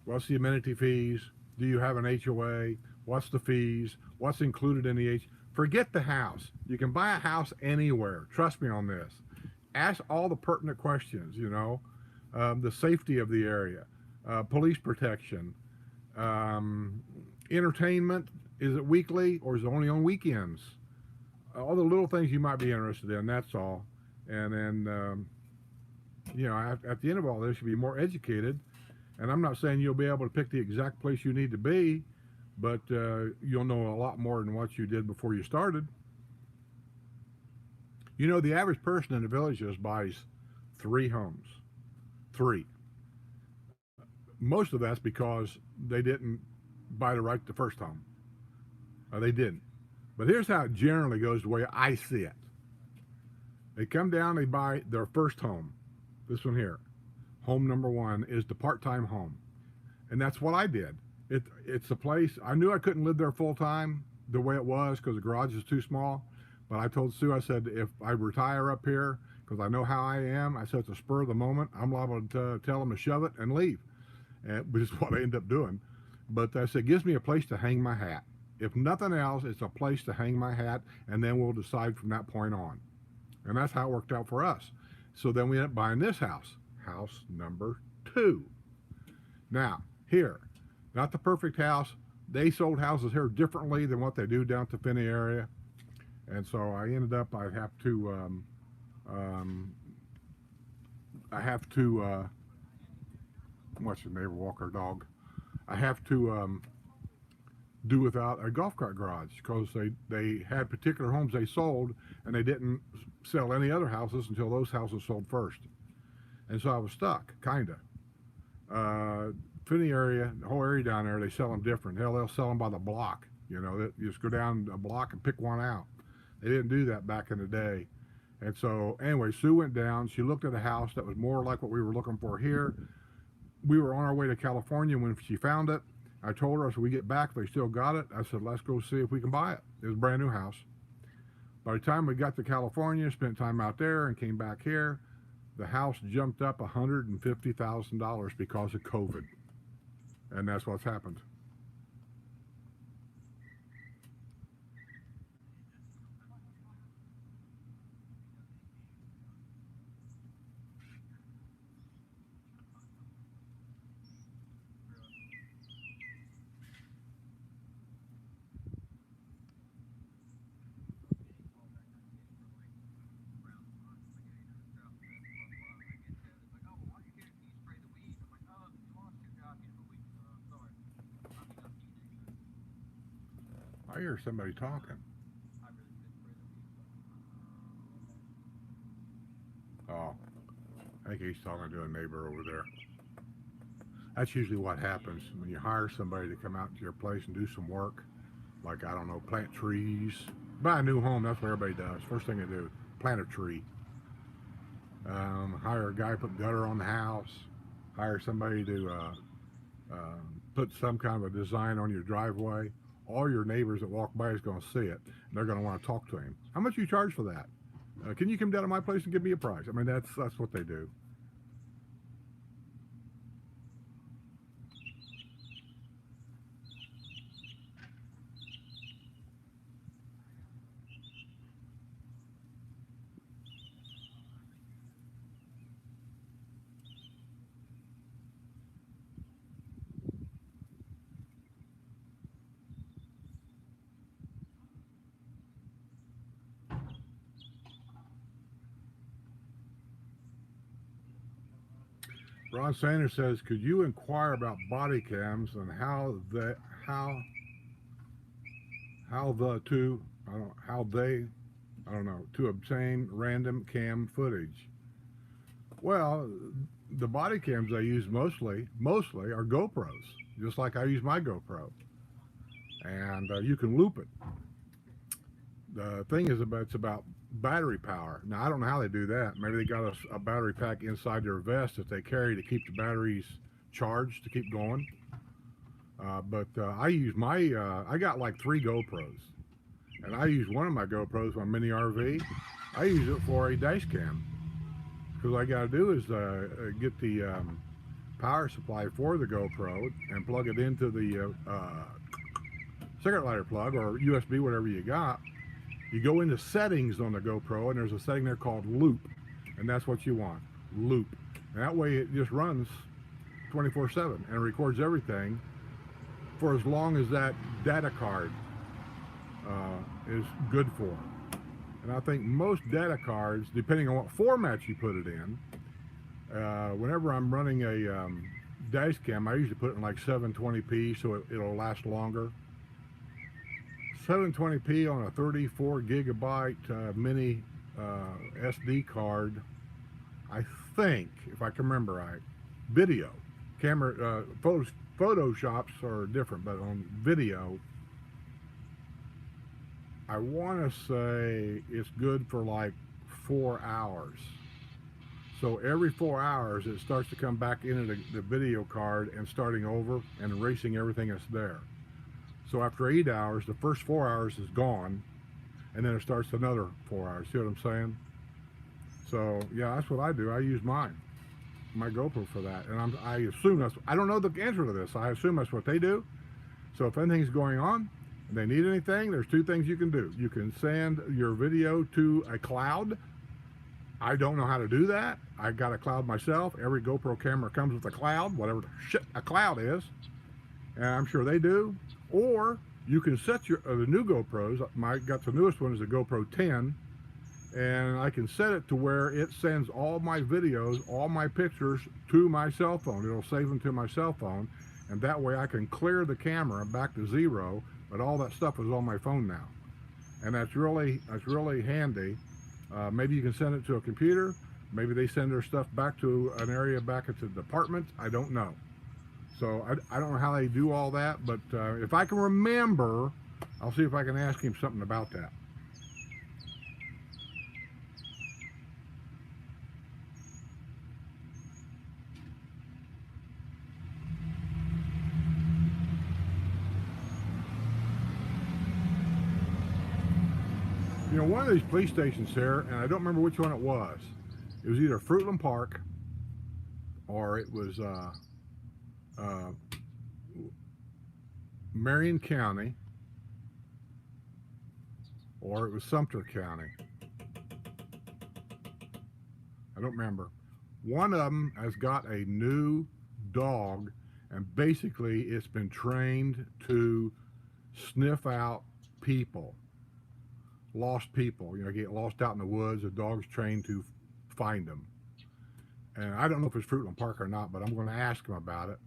What's the amenity fees? Do you have an HOA? What's the fees? What's included in the Forget the house. You can buy a house anywhere. Trust me on this. Ask all the pertinent questions, you know. The safety of the area, police protection, entertainment. Is it weekly or is it only on weekends? All the little things you might be interested in, that's all. And then, you know, at the end of all this, you'll be more educated. And I'm not saying you'll be able to pick the exact place you need to be, but you'll know a lot more than what you did before you started. You know, the average person in the Villages buys 3 homes. 3. Most of that's because they didn't buy the first home. They didn't. But here's how it generally goes the way I see it. They come down, they buy their first home. This one here. Home number 1 is the part-time home. And that's what I did. It's a place, I knew I couldn't live there full-time the way it was because the garage is too small. But I told Sue, I said, if I retire up here, because I know how I am, I said, it's a spur of the moment. I'm liable to tell them to shove it and leave, which is what I end up doing. But I said, it gives me a place to hang my hat. If nothing else, it's a place to hang my hat, and then we'll decide from that point on. And that's how it worked out for us. So then we ended up buying this house, house number 2. Now, here, not the perfect house. They sold houses here differently than what they do down at the Finney area. And so I ended up, I have to what's the neighbor walk our dog? I have to do without a golf cart garage because they had particular homes they sold and they didn't sell any other houses until those houses sold first. And so I was stuck, kind of. Finney area, the whole area down there, they sell them different. Hell, they'll sell them by the block. You know, you just go down a block and pick one out. They didn't do that back in the day. And so, anyway, Sue went down. She looked at a house that was more like what we were looking for here. We were on our way to California when she found it. I told her, I said, we get back, if they still got it. I said, let's go see if we can buy it. It was a brand new house. By the time we got to California, spent time out there and came back here, the house jumped up $150,000 because of COVID. And that's what's happened. I hear somebody talking. Oh, I think he's talking to a neighbor over there. That's usually what happens when you hire somebody to come out to your place and do some work. Like, I don't know, plant trees. Buy a new home, that's what everybody does. First thing they do, plant a tree. Hire a guy to put gutter on the house. Hire somebody to put some kind of a design on your driveway. All your neighbors that walk by is going to see it, and they're going to want to talk to him. How much do you charge for that? Can you come down to my place and give me a price? I mean, that's what they do. Ron Sanders says, could you inquire about body cams and how how the to I don't how they I don't know to obtain random cam footage? Well, the body cams I use mostly are GoPros, just like I use my GoPro, and you can loop it. The thing is about it's about battery power. Now I don't know how they do that. Maybe they got a battery pack inside their vest that they carry to keep the batteries charged to keep going. But I use I got like three GoPros, and I use one of my GoPros, my mini RV. I use it for a dash cam because all I got to do is get the power supply for the GoPro and plug it into the cigarette lighter plug or USB, whatever you got. You go into settings on the GoPro, and there's a setting there called loop, and that's what you want, loop. And that way it just runs 24/7 and records everything for as long as that data card is good for. And I think most data cards, depending on what format you put it in, whenever I'm running a dash cam, I usually put it in like 720p so it'll last longer. 720p on a 34 gigabyte mini SD card, I think, if I can remember right. Video, camera, Photoshops are different, but on video, I want to say it's good for like 4 hours. So every 4 hours, it starts to come back into the video card and starting over and erasing everything that's there. So after 8 hours, the first 4 hours is gone, and then it starts another 4 hours. See what I'm saying? So yeah, that's what I do. I use my GoPro for that, and I assume I don't know the answer to this. I assume that's what they do. So if anything's going on and they need anything, there's two things you can do. You can send your video to a cloud. I don't know how to do that. I got a cloud myself. Every GoPro camera comes with a cloud, whatever the shit a cloud is, and I'm sure they do. Or you can set the new GoPros. Got the newest one is a GoPro 10, and I can set it to where it sends all my videos, all my pictures to my cell phone. It'll save them to my cell phone, and that way I can clear the camera back to zero, but all that stuff is on my phone now. And that's really handy. Maybe you can send it to a computer. Maybe they send their stuff back to an area back at the department. I don't know. So I don't know how they do all that, but if I can remember, I'll see if I can ask him something about that. You know, one of these police stations here, and I don't remember which one it was. It was either Fruitland Park or it was Marion County, or it was Sumter County. I don't remember. One of them has got a new dog, and basically it's been trained to sniff out people, lost people. You know, get lost out in the woods. The dog's trained to find them. And I don't know if it's Fruitland Park or not, but I'm going to ask him about it.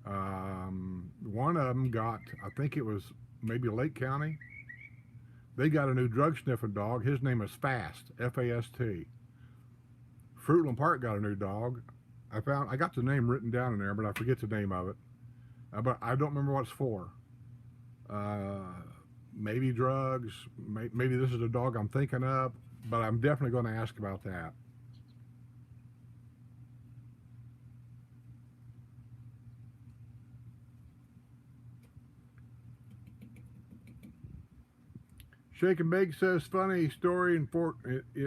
One of them got, I think it was maybe Lake County. They got a new drug sniffing dog. His name is Fast, F-A-S-T. Fruitland Park got a new dog. I got the name written down in there, but I forget the name of it. But I don't remember what it's for. Maybe drugs. Maybe this is the dog I'm thinking of, but I'm definitely going to ask about that. Shake and Bake says, funny story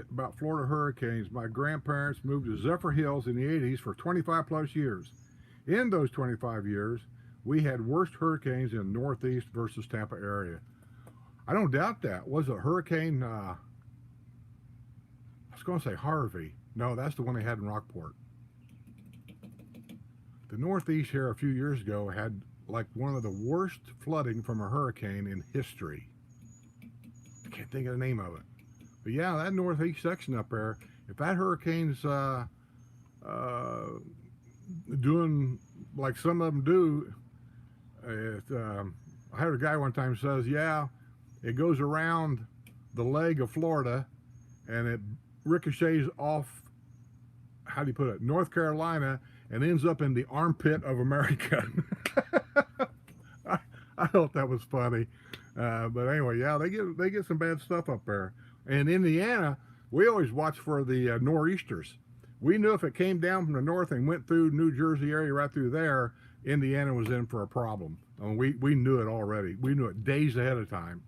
about Florida hurricanes. My grandparents moved to Zephyr Hills in the 80s for 25 plus years. In those 25 years, we had worst hurricanes in Northeast versus Tampa area. I don't doubt that. Was it Hurricane, I was going to say Harvey. No, that's the one they had in Rockport. The Northeast here a few years ago had like one of the worst flooding from a hurricane in history. I can't think of the name of it. But yeah, that Northeast section up there, if that hurricane's doing like some of them do. I heard a guy one time says, yeah, it goes around the leg of Florida and it ricochets off, how do you put it, North Carolina, and ends up in the armpit of America. I, I thought that was funny. But anyway, yeah, they get some bad stuff up there. In Indiana, we always watch for the nor'easters. We knew if it came down from the north and went through New Jersey area right through there, Indiana was in for a problem. I mean, we knew it already. We knew it days ahead of time.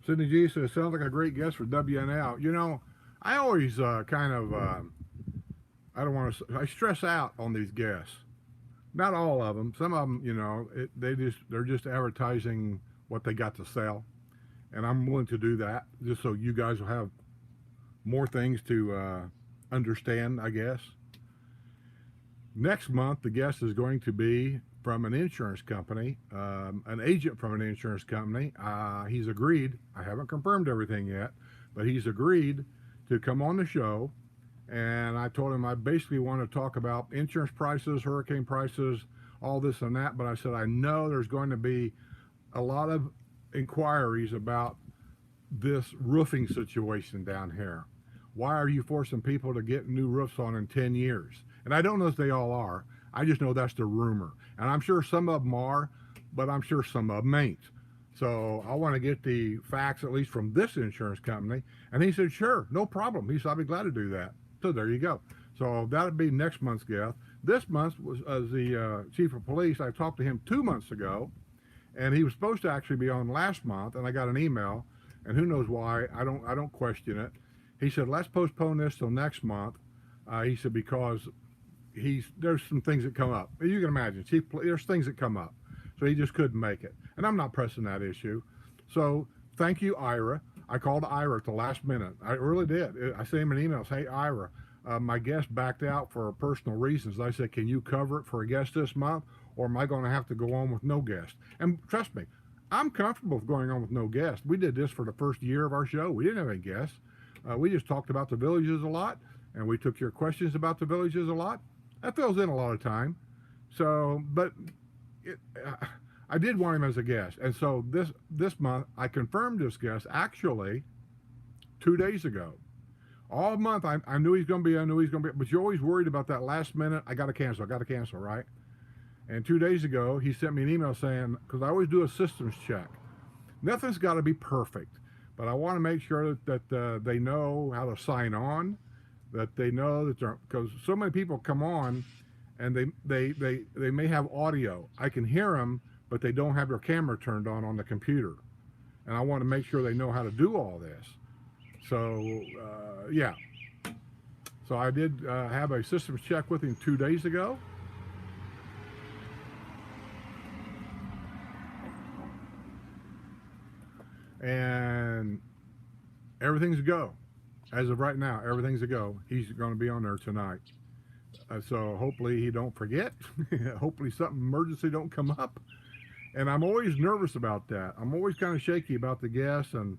Sidney G says, sounds like a great guest for WNL. You know, I always kind of, I don't want to, I stress out on these guests. Not all of them. Some of them, you know, they're just advertising what they got to sell, and I'm willing to do that just so you guys will have more things to understand, I guess. Next month, the guest is going to be from an insurance company, an agent from an insurance company. He's agreed. I haven't confirmed everything yet, but he's agreed to come on the show. And I told him I basically want to talk about insurance prices, hurricane prices, all this and that. But I said, I know there's going to be a lot of inquiries about this roofing situation down here. Why are you forcing people to get new roofs on in 10 years? And I don't know if they all are. I just know that's the rumor. And I'm sure some of them are, but I'm sure some of them ain't. So I want to get the facts, at least from this insurance company. And he said, sure, no problem. He said, I'll be glad to do that. So there you go. So that'll be next month's guest. This month was as the chief of police. I talked to him 2 months ago, and he was supposed to actually be on last month. And I got an email, and who knows why? I don't question it. He said, let's postpone this till next month. He said because there's some things that come up. You can imagine, there's things that come up. So he just couldn't make it. And I'm not pressing that issue. So thank you, Ira. I called Ira at the last minute. I really did. I sent him an email. Hey, Ira, my guest backed out for personal reasons. I said, can you cover it for a guest this month? Or am I going to have to go on with no guest? And trust me, I'm comfortable with going on with no guest. We did this for the first year of our show. We didn't have any guests. We just talked about the villages a lot, and we took your questions about the villages a lot. That fills in a lot of time. So, but it, I did want him as a guest, and so this month I confirmed this guest actually 2 days ago. All month I knew he's going to be. I knew he's going to be. But you're always worried about that last minute. I got to cancel, right? And 2 days ago he sent me an email saying, because I always do a systems check. Nothing's got to be perfect, but I want to make sure that they know how to sign on, that they know that they're, because so many people come on and they may have audio. I can hear them, but they don't have their camera turned on the computer. And I want to make sure they know how to do all this. So, yeah. So I did have a systems check with him 2 days ago. And everything's a go. As of right now, everything's a go. He's going to be on there tonight. So hopefully he don't forget. Hopefully something emergency don't come up. And I'm always nervous about that. I'm always kind of shaky about the guests and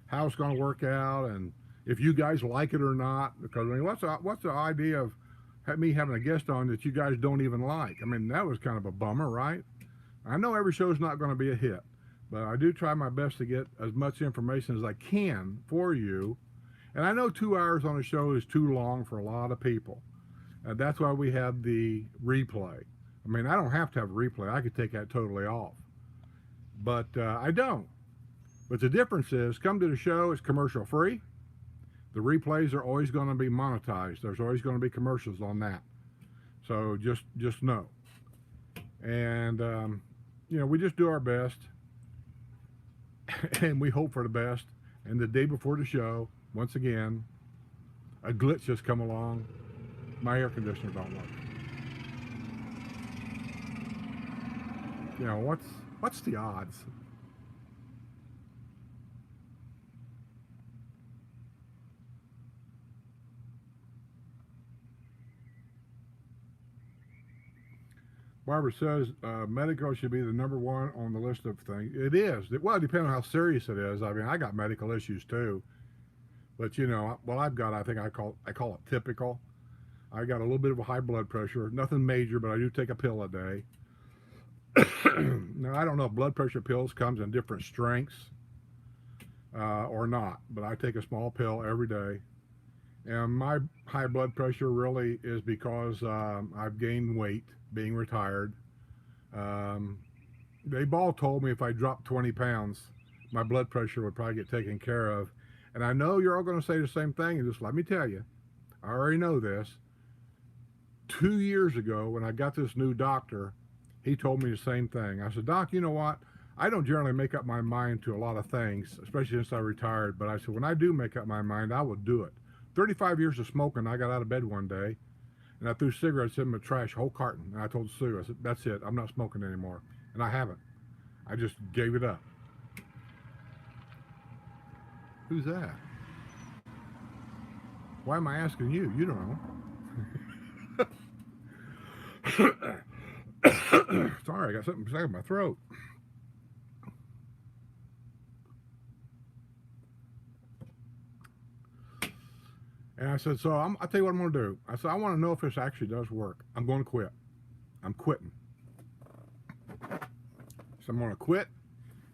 how it's going to work out and if you guys like it or not. Because I mean, what's the idea of me having a guest on that you guys don't even like? I mean, that was kind of a bummer, right? I know every show's not going to be a hit, but I do try my best to get as much information as I can for you. And I know 2 hours on a show is too long for a lot of people. That's why we have the replay. I mean, I don't have to have a replay. I could take that totally off. But I don't. But the difference is, come to the show, it's commercial free. The replays are always going to be monetized. There's always going to be commercials on that. So just know. And, we just do our best. And we hope for the best. And the day before the show, once again, a glitch has come along. My air conditioner don't work. What's the odds? Barbara says medical should be the number one on the list of things. It is. Well, depending on how serious it is. I mean, I got medical issues too, but you know, what I've got, I think I call it typical. I got a little bit of a high blood pressure, nothing major, but I do take a pill a day. Now I don't know if blood pressure pills comes in different strengths or not, but I take a small pill every day. And my high blood pressure really is because I've gained weight being retired. Um, they've all told me if I dropped 20 pounds, my blood pressure would probably get taken care of. And I know you're all going to say the same thing. And just let me tell you, I already know this. 2 years ago, when I got this new doctor, he told me the same thing. I said, Doc, you know what? I don't generally make up my mind to a lot of things, especially since I retired. But I said, when I do make up my mind, I will do it. 35 years of smoking, I got out of bed one day and I threw cigarettes in the trash, a whole carton. And I told Sue, I said, that's it. I'm not smoking anymore. And I haven't. I just gave it up. Who's that? Why am I asking you? You don't know. Sorry, I got something stuck in my throat. And I said, so I'll tell you what I'm going to do. I said, I want to know if this actually does work. I'm going to quit. I'm quitting. So I'm going to quit,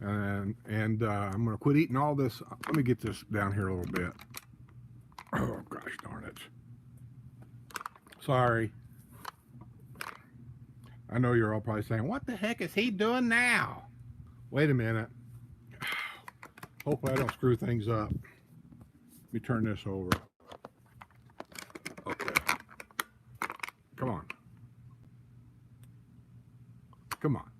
and I'm going to quit eating all this. Let me get this down here a little bit. Oh, gosh darn it. Sorry. I know you're all probably saying, what the heck is he doing now? Wait a minute. Hopefully I don't screw things up. Let me turn this over. Okay. Come on. Come on.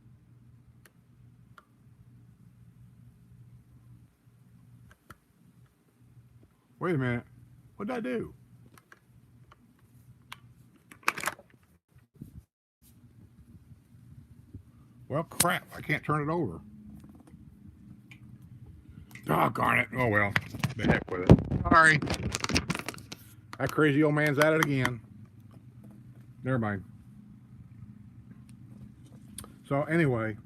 Wait a minute. What did I do? Well, crap. I can't turn it over. Doggone it. Oh, well. The heck with it. Sorry. That crazy old man's at it again. Never mind. So, anyway,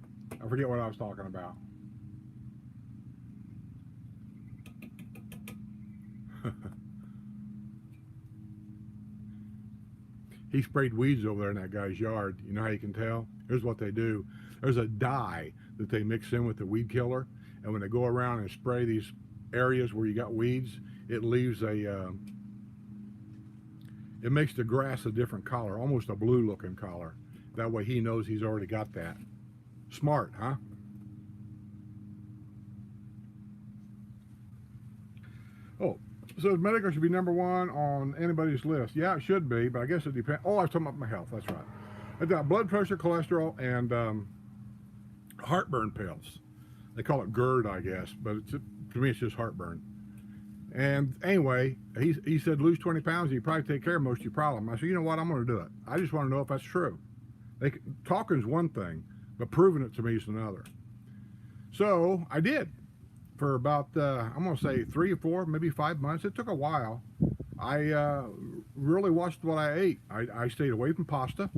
I forget what I was talking about. He sprayed weeds over there in that guy's yard. You know how you can tell? Here's what they do. There's a dye that they mix in with the weed killer, and when they go around and spray these areas where you got weeds, it leaves it makes the grass a different color, almost a blue looking color. That way he knows he's already got that. Smart, huh? Oh, so medical should be number one on anybody's list. Yeah, it should be, but I guess it depends. Oh, I was talking about my health. That's right. I've got blood pressure, cholesterol, and heartburn pills. They call it GERD, I guess, but to me it's just heartburn. And anyway, he said lose 20 pounds, you probably take care of most of your problem. I said, you know what, I'm going to do it. I just want to know if that's true. Talking's one thing, but proving it to me is another. So I did for about, I'm going to say 3 or 4, maybe 5 months. It took a while. I really watched what I ate. I stayed away from pasta,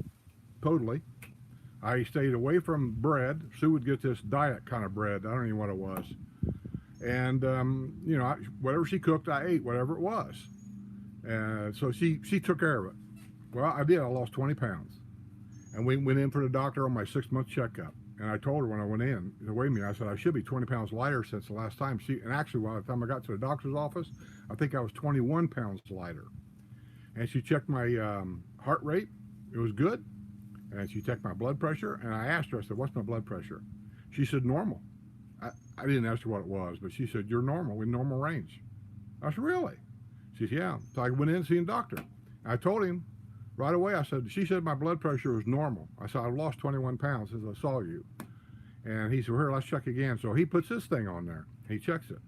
totally. I stayed away from bread. Sue would get this diet kind of bread. I don't even know what it was. And, you know, whatever she cooked, I ate, whatever it was. So she took care of it. Well, I did. I lost 20 pounds. And we went in for the doctor on my 6-month checkup. And I told her when I went in, the weigh me, I said, I should be 20 pounds lighter since the last time. And actually, by the time I got to the doctor's office, I think I was 21 pounds lighter. And she checked my heart rate. It was good. And she checked my blood pressure. And I asked her, I said, what's my blood pressure? She said, normal. I didn't ask her what it was, but she said, you're normal, in normal range. I said, really? She said, yeah. So I went in and seen a doctor. I told him right away, she said my blood pressure was normal. I said, I've lost 21 pounds since I saw you. And he said, well, here, let's check again. So he puts this thing on there. He checks it.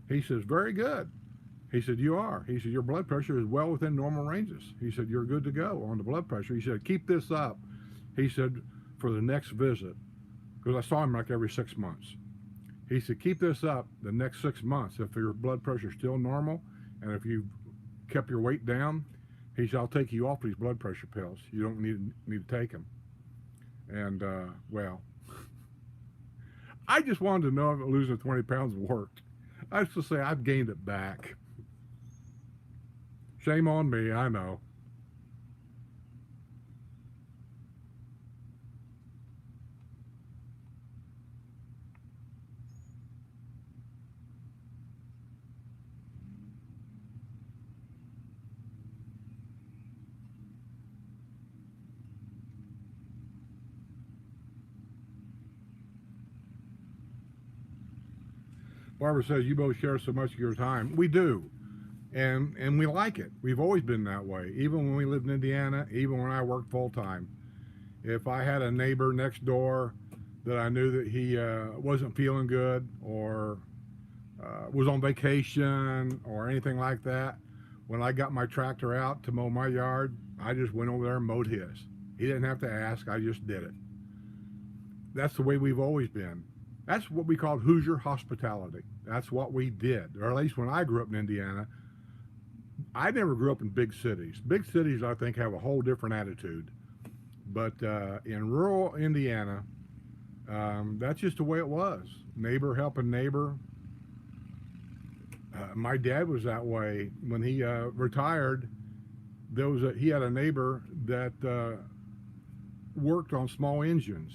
He says, very good. He said, you are. He said, your blood pressure is well within normal ranges. He said, you're good to go on the blood pressure. He said, keep this up. He said, for the next visit, because I saw him like every 6 months. He said, keep this up the next 6 months. If your blood pressure is still normal, and if you've kept your weight down, he said, I'll take you off these blood pressure pills. You don't need to take them. And, well, I just wanted to know if losing 20 pounds worked. I used to say I've gained it back. Shame on me, I know. Barbara says you both share so much of your time. We do, and we like it. We've always been that way. Even when we lived in Indiana, even when I worked full time. If I had a neighbor next door that I knew that he wasn't feeling good or was on vacation or anything like that, when I got my tractor out to mow my yard, I just went over there and mowed his. He didn't have to ask. I just did it. That's the way we've always been. That's what we called Hoosier hospitality. That's what we did, or at least when I grew up in Indiana. I never grew up in big cities. Big cities, I think, have a whole different attitude. But in rural Indiana, that's just the way it was. Neighbor helping neighbor. My dad was that way. When he retired, he had a neighbor that worked on small engines.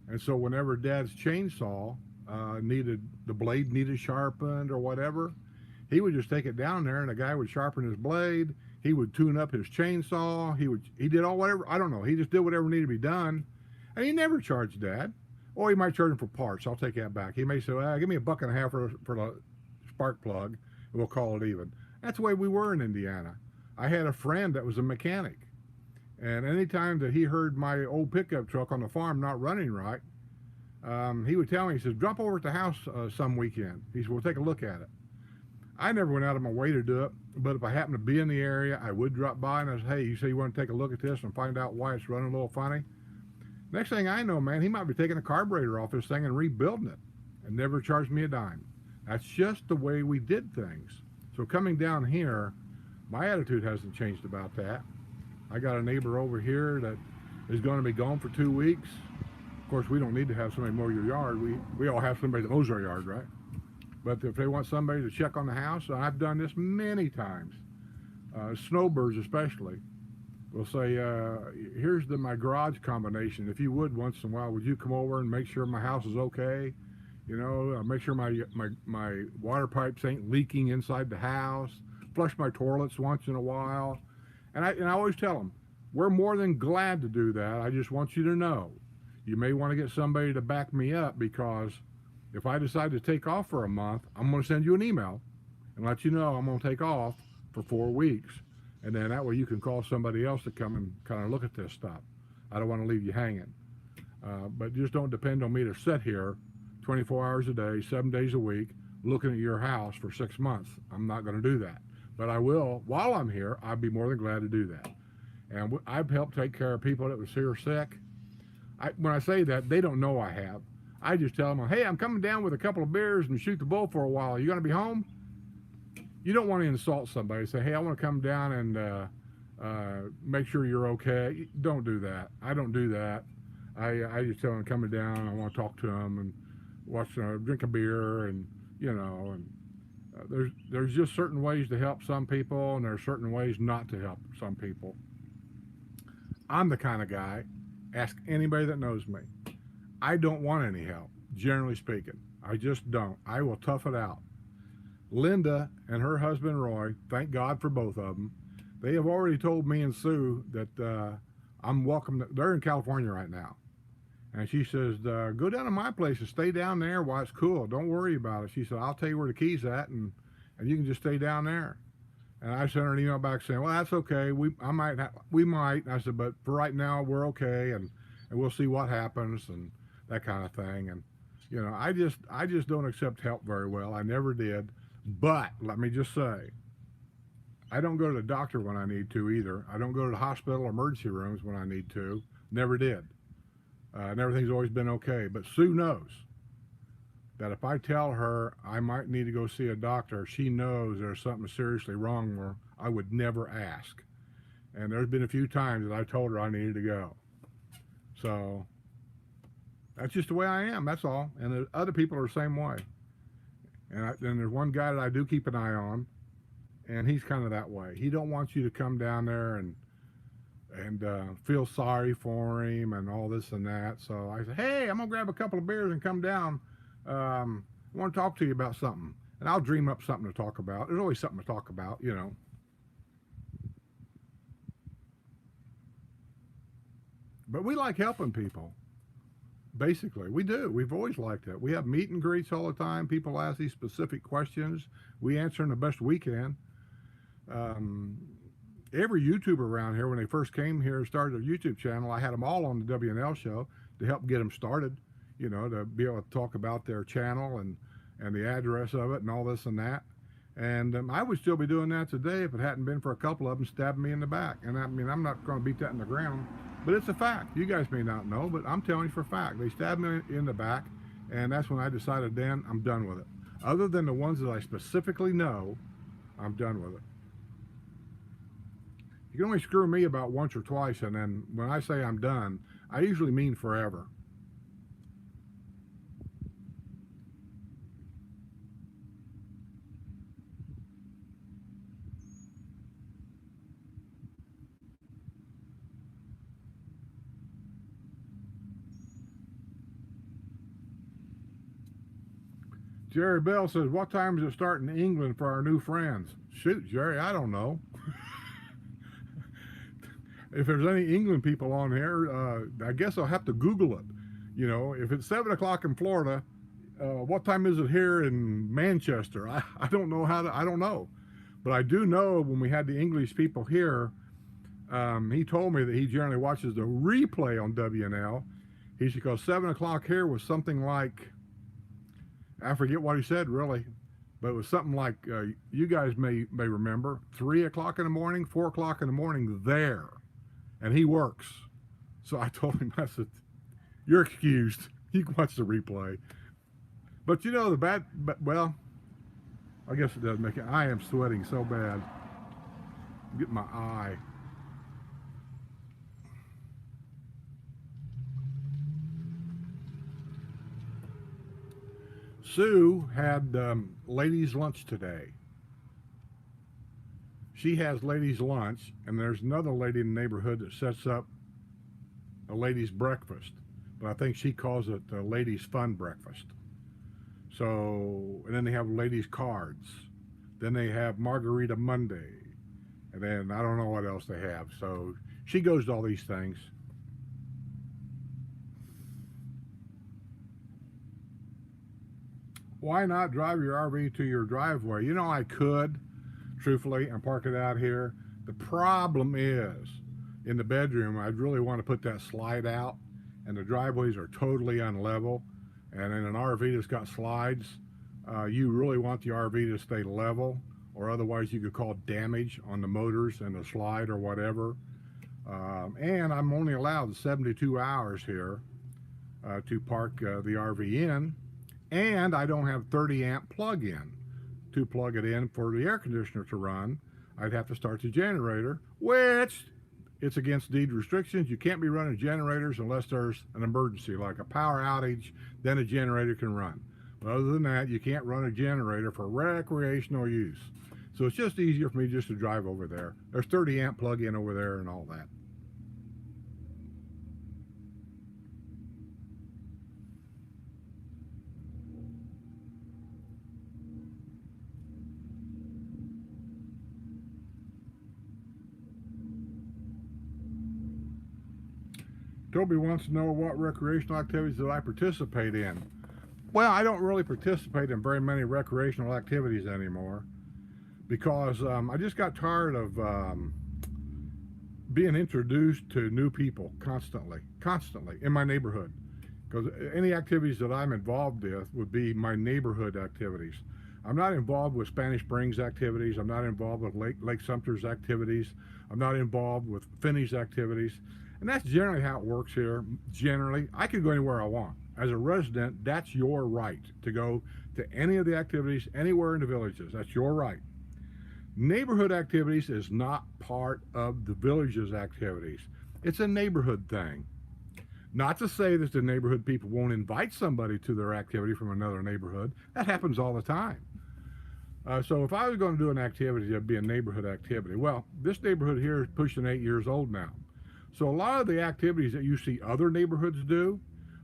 And so whenever Dad's chainsaw the blade needed sharpened or whatever, he would just take it down there and the guy would sharpen his blade. He would tune up his chainsaw. He did all whatever, I don't know. He just did whatever needed to be done. And he never charged Dad. Or he might charge him for parts. I'll take that back. He may say, well, give me $1.50 for the spark plug and we'll call it even. That's the way we were in Indiana. I had a friend that was a mechanic. And anytime that he heard my old pickup truck on the farm not running right, he would tell me, he says, drop over at the house some weekend. He said, we'll take a look at it. I never went out of my way to do it, but if I happened to be in the area, I would drop by and I said, hey, you say you want to take a look at this and find out why it's running a little funny? Next thing I know, man, he might be taking a carburetor off this thing and rebuilding it and never charged me a dime. That's just the way we did things. So coming down here, my attitude hasn't changed about that. I got a neighbor over here that is going to be gone for 2 weeks. Of course, we don't need to have somebody mow your yard. We all have somebody that mows our yard, right? But if they want somebody to check on the house, and I've done this many times, snowbirds especially, will say, here's my garage combination. If you would, once in a while, would you come over and make sure my house is okay? You know, make sure my water pipes ain't leaking inside the house. Flush my toilets once in a while. And I always tell them, we're more than glad to do that. I just want you to know, you may want to get somebody to back me up, because if I decide to take off for a month, I'm going to send you an email and let you know I'm going to take off for 4 weeks. And then that way you can call somebody else to come and kind of look at this stuff. I don't want to leave you hanging. But just don't depend on me to sit here 24 hours a day, 7 days a week, looking at your house for 6 months. I'm not going to do that. But I will, while I'm here, I'd be more than glad to do that. And I've helped take care of people that was here sick. When I say that, they don't know I have. I just tell them, hey, I'm coming down with a couple of beers and shoot the bull for a while. Are you going to be home? You don't want to insult somebody. Say, hey, I want to come down and make sure you're okay. Don't do that. I don't do that. I just tell them I'm coming down. I want to talk to them and drink a beer, and there's just certain ways to help some people, and there's certain ways not to help some people. I'm the kind of guy, ask anybody that knows me, I don't want any help, generally speaking. I just don't. I will tough it out. Linda and her husband Roy, thank God for both of them, they have already told me and Sue that I'm welcome. They're in California right now. And she says, go down to my place and stay down there while it's cool. Don't worry about it. She said, I'll tell you where the key's at, and you can just stay down there. And I sent her an email back saying, well, that's okay. We might. And I said, but for right now, we're okay, and we'll see what happens and that kind of thing. And, I just don't accept help very well. I never did. But let me just say, I don't go to the doctor when I need to either. I don't go to the hospital emergency rooms when I need to. Never did. And everything's always been okay. But Sue knows that if I tell her I might need to go see a doctor, she knows there's something seriously wrong where I would never ask. And there's been a few times that I told her I needed to go. So that's just the way I am. That's all. And the other people are the same way. And there's one guy that I do keep an eye on, and he's kind of that way. He don't want you to come down there and feel sorry for him and all this and that. So I said, hey, I'm gonna grab a couple of beers and come down. I want to talk to you about something, and I'll dream up something to talk about. There's always something to talk about, you know. But we like helping people. Basically, we do. We've always liked it. We have meet and greets all the time. People ask these specific questions. We answer them the best we can. Every YouTuber around here, when they first came here and started their YouTube channel, I had them all on the WNL show to help get them started, you know, to be able to talk about their channel and the address of it and all this and that. And I would still be doing that today if it hadn't been for a couple of them stabbing me in the back. And I mean, I'm not going to beat that in the ground, but it's a fact. You guys may not know, but I'm telling you for a fact. They stabbed me in the back, and that's when I decided then I'm done with it. Other than the ones that I specifically know, I'm done with it. You can only screw me about once or twice, and then when I say I'm done, I usually mean forever. Jerry Bell says, what time does it start in England for our new friends? Shoot, Jerry, I don't know. If there's any England people on here, I guess I'll have to Google it. You know, if it's 7 o'clock in Florida, what time is it here in Manchester? I don't know I don't know. But I do know when we had the English people here, he told me that he generally watches the replay on WNL. He said, because 7 o'clock here was something like, I forget what he said really, but it was something like, you guys may remember, 3 o'clock in the morning, 4 o'clock in the morning there. And he works. So I told him, I said, you're excused. You can watch the replay. But you know, well, I guess it does make it. I am sweating so bad. I'm getting my eye. Sue had ladies' lunch today. She has ladies' lunch, and there's another lady in the neighborhood that sets up a ladies' breakfast. But I think she calls it a ladies' fun breakfast. So, and then they have ladies' cards. Then they have Margarita Monday. And then I don't know what else they have. So she goes to all these things. Why not drive your RV to your driveway? You know, I could, truthfully, and park it out here. The problem is, in the bedroom, I'd really want to put that slide out, and the driveways are totally unlevel. And in an RV that's got slides, you really want the RV to stay level, or otherwise you could call damage on the motors and the slide or whatever. And I'm only allowed 72 hours here to park the RV in. And I don't have 30 amp plug-in to plug it in for the air conditioner to run. I'd have to start the generator, which it's against deed restrictions. You can't be running generators unless there's an emergency, like a power outage, then a generator can run. But other than that, you can't run a generator for recreational use. So it's just easier for me just to drive over there. There's 30 amp plug-in over there and all that. Toby wants to know what recreational activities that I participate in. Well, I don't really participate in very many recreational activities anymore because I just got tired of being introduced to new people constantly in my neighborhood. Because any activities that I'm involved with would be my neighborhood activities. I'm not involved with Spanish Springs activities. I'm not involved with Lake Sumter's activities. I'm not involved with Finney's activities. And that's generally how it works here. Generally, I can go anywhere I want. As a resident, that's your right to go to any of the activities anywhere in the villages. That's your right. Neighborhood activities is not part of the village's activities. It's a neighborhood thing. Not to say that the neighborhood people won't invite somebody to their activity from another neighborhood. That happens all the time. So if I was going to do an activity, it'd be a neighborhood activity. Well, this neighborhood here is pushing 8 years old now. So a lot of the activities that you see other neighborhoods do,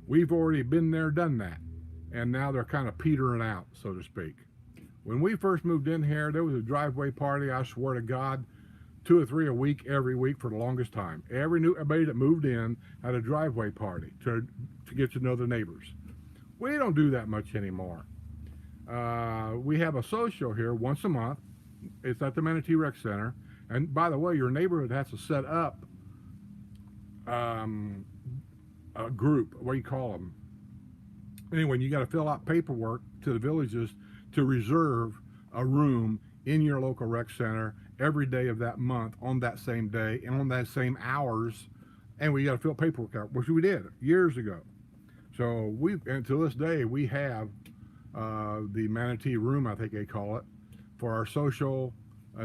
we've already been there, done that. And now they're kind of petering out, so to speak. When we first moved in here, there was a driveway party, I swear to God, 2 or 3 a week, every week for the longest time. Everybody that moved in had a driveway party to get to know the neighbors. We don't do that much anymore. We have a social here once a month. It's at the Manatee Rec Center. And by the way, your neighborhood has to set up a group. What do you call them? Anyway, you got to fill out paperwork to the villages to reserve a room in your local rec center every day of that month on that same day and on that same hours. And we got to fill paperwork out, which we did years ago. So and to this day, we have the Manatee Room, I think they call it, for our social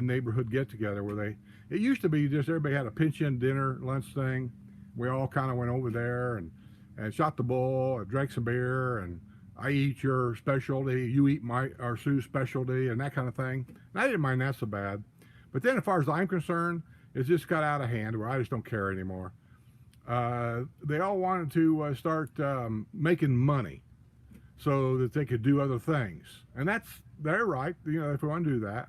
neighborhood get-together where it used to be just everybody had a pinch-in dinner, lunch thing. We all kind of went over there and shot the bull, drank some beer, and I eat your specialty, you eat our Sue's specialty, and that kind of thing. And I didn't mind that so bad. But then as far as I'm concerned, it just got out of hand where I just don't care anymore. They all wanted to start making money so that they could do other things. And they're right, if we want to do that.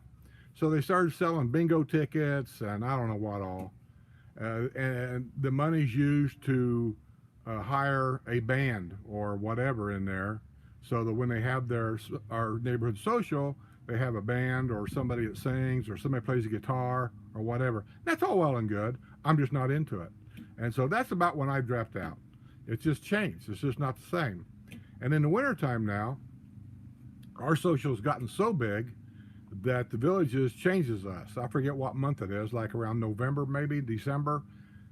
So they started selling bingo tickets and I don't know what all. And the money's used to hire a band or whatever in there so that when they have our neighborhood social, they have a band or somebody that sings or somebody plays a guitar or whatever. That's all well and good. I'm just not into it. And so that's about when I dropped out. It's just changed. It's just not the same. And in the wintertime now, our social's gotten so big that the villages changes us. I forget what month it is, like around November, maybe December.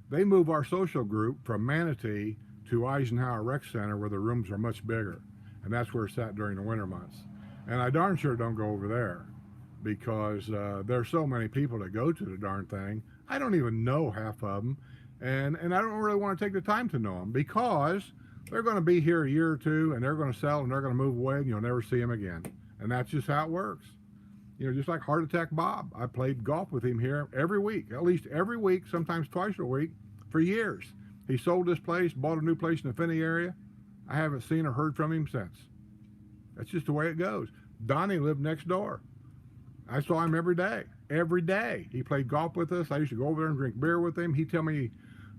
They move our social group from Manatee to Eisenhower Rec Center where the rooms are much bigger. And that's where it's at during the winter months. And I darn sure don't go over there because there's so many people that go to the darn thing. I don't even know half of them. And I don't really want to take the time to know them because they're going to be here a year or two and they're going to sell and they're going to move away and you'll never see them again. And that's just how it works. Just like Heart Attack Bob. I played golf with him here every week, at least every week, sometimes twice a week for years. He sold this place, bought a new place in the Finney area. I haven't seen or heard from him since. That's just the way it goes. Donnie lived next door. I saw him every day. Every day. He played golf with us. I used to go over there and drink beer with him. He'd tell me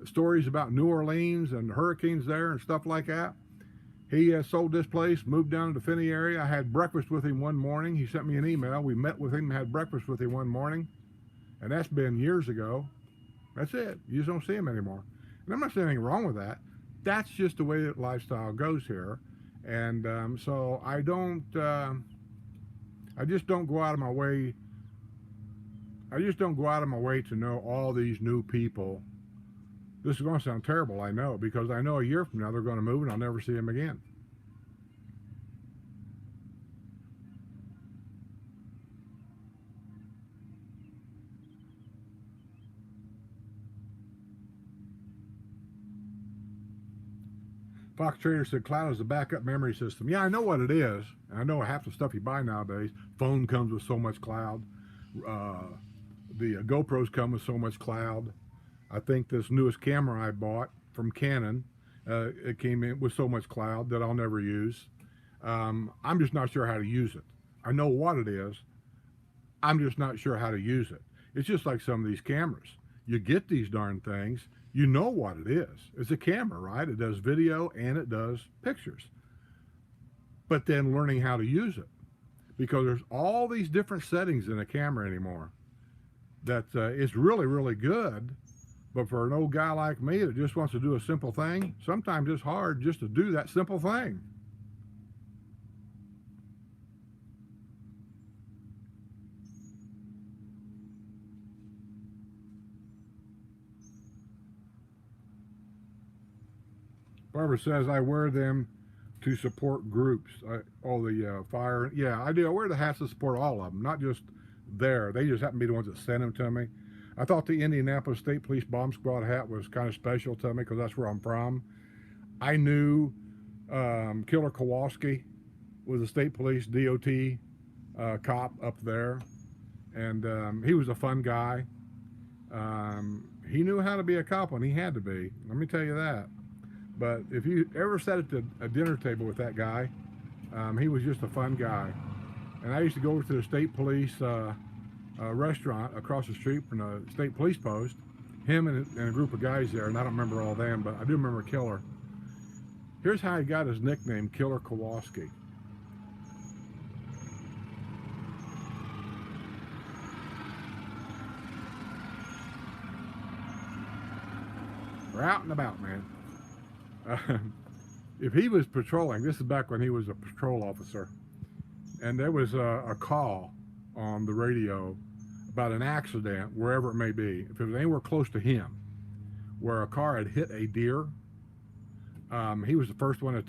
stories about New Orleans and hurricanes there and stuff like that. He sold this place, moved down to the Finney area. I had breakfast with him one morning. He sent me an email. We met with him, had breakfast with him one morning. And that's been years ago. That's it. You just don't see him anymore. And I'm not saying anything wrong with that. That's just the way that lifestyle goes here. And so I just don't go out of my way. I just don't go out of my way to know all these new people. This is going to sound terrible, I know, because I know a year from now they're going to move and I'll never see them again. Fox Trader said cloud is a backup memory system. Yeah, I know what it is. I know half the stuff you buy nowadays. Phone comes with so much cloud. The GoPros come with so much cloud. I think this newest camera I bought from Canon, it came in with so much cloud that I'll never use. I'm just not sure how to use it. I know what it is. I'm just not sure how to use it. It's just like some of these cameras. You get these darn things, you know what it is. It's a camera, right? It does video and it does pictures. But then learning how to use it. Because there's all these different settings in a camera anymore that it's really, really good. But for an old guy like me that just wants to do a simple thing, sometimes it's hard just to do that simple thing. Barbara says, I wear them to support groups. Fire. Yeah, I do. I wear the hats to support all of them, not just there. They just happen to be the ones that send them to me. I thought the Indianapolis State Police Bomb Squad hat was kind of special to me because that's where I'm from. I knew Killer Kowalski was a state police DOT cop up there, and he was a fun guy. He knew how to be a cop when he had to be. Let me tell you that. But if you ever sat at a dinner table with that guy, he was just a fun guy. And I used to go over to the state police restaurant across the street from the state police post. Him and a group of guys there, and I don't remember all them, but I do remember Killer. Here's how he got his nickname, Killer Kowalski. We're out and about, man. If he was patrolling, this is back when he was a patrol officer, and there was a call on the radio about an accident, wherever it may be, if it was anywhere close to him, where a car had hit a deer, he was the first one to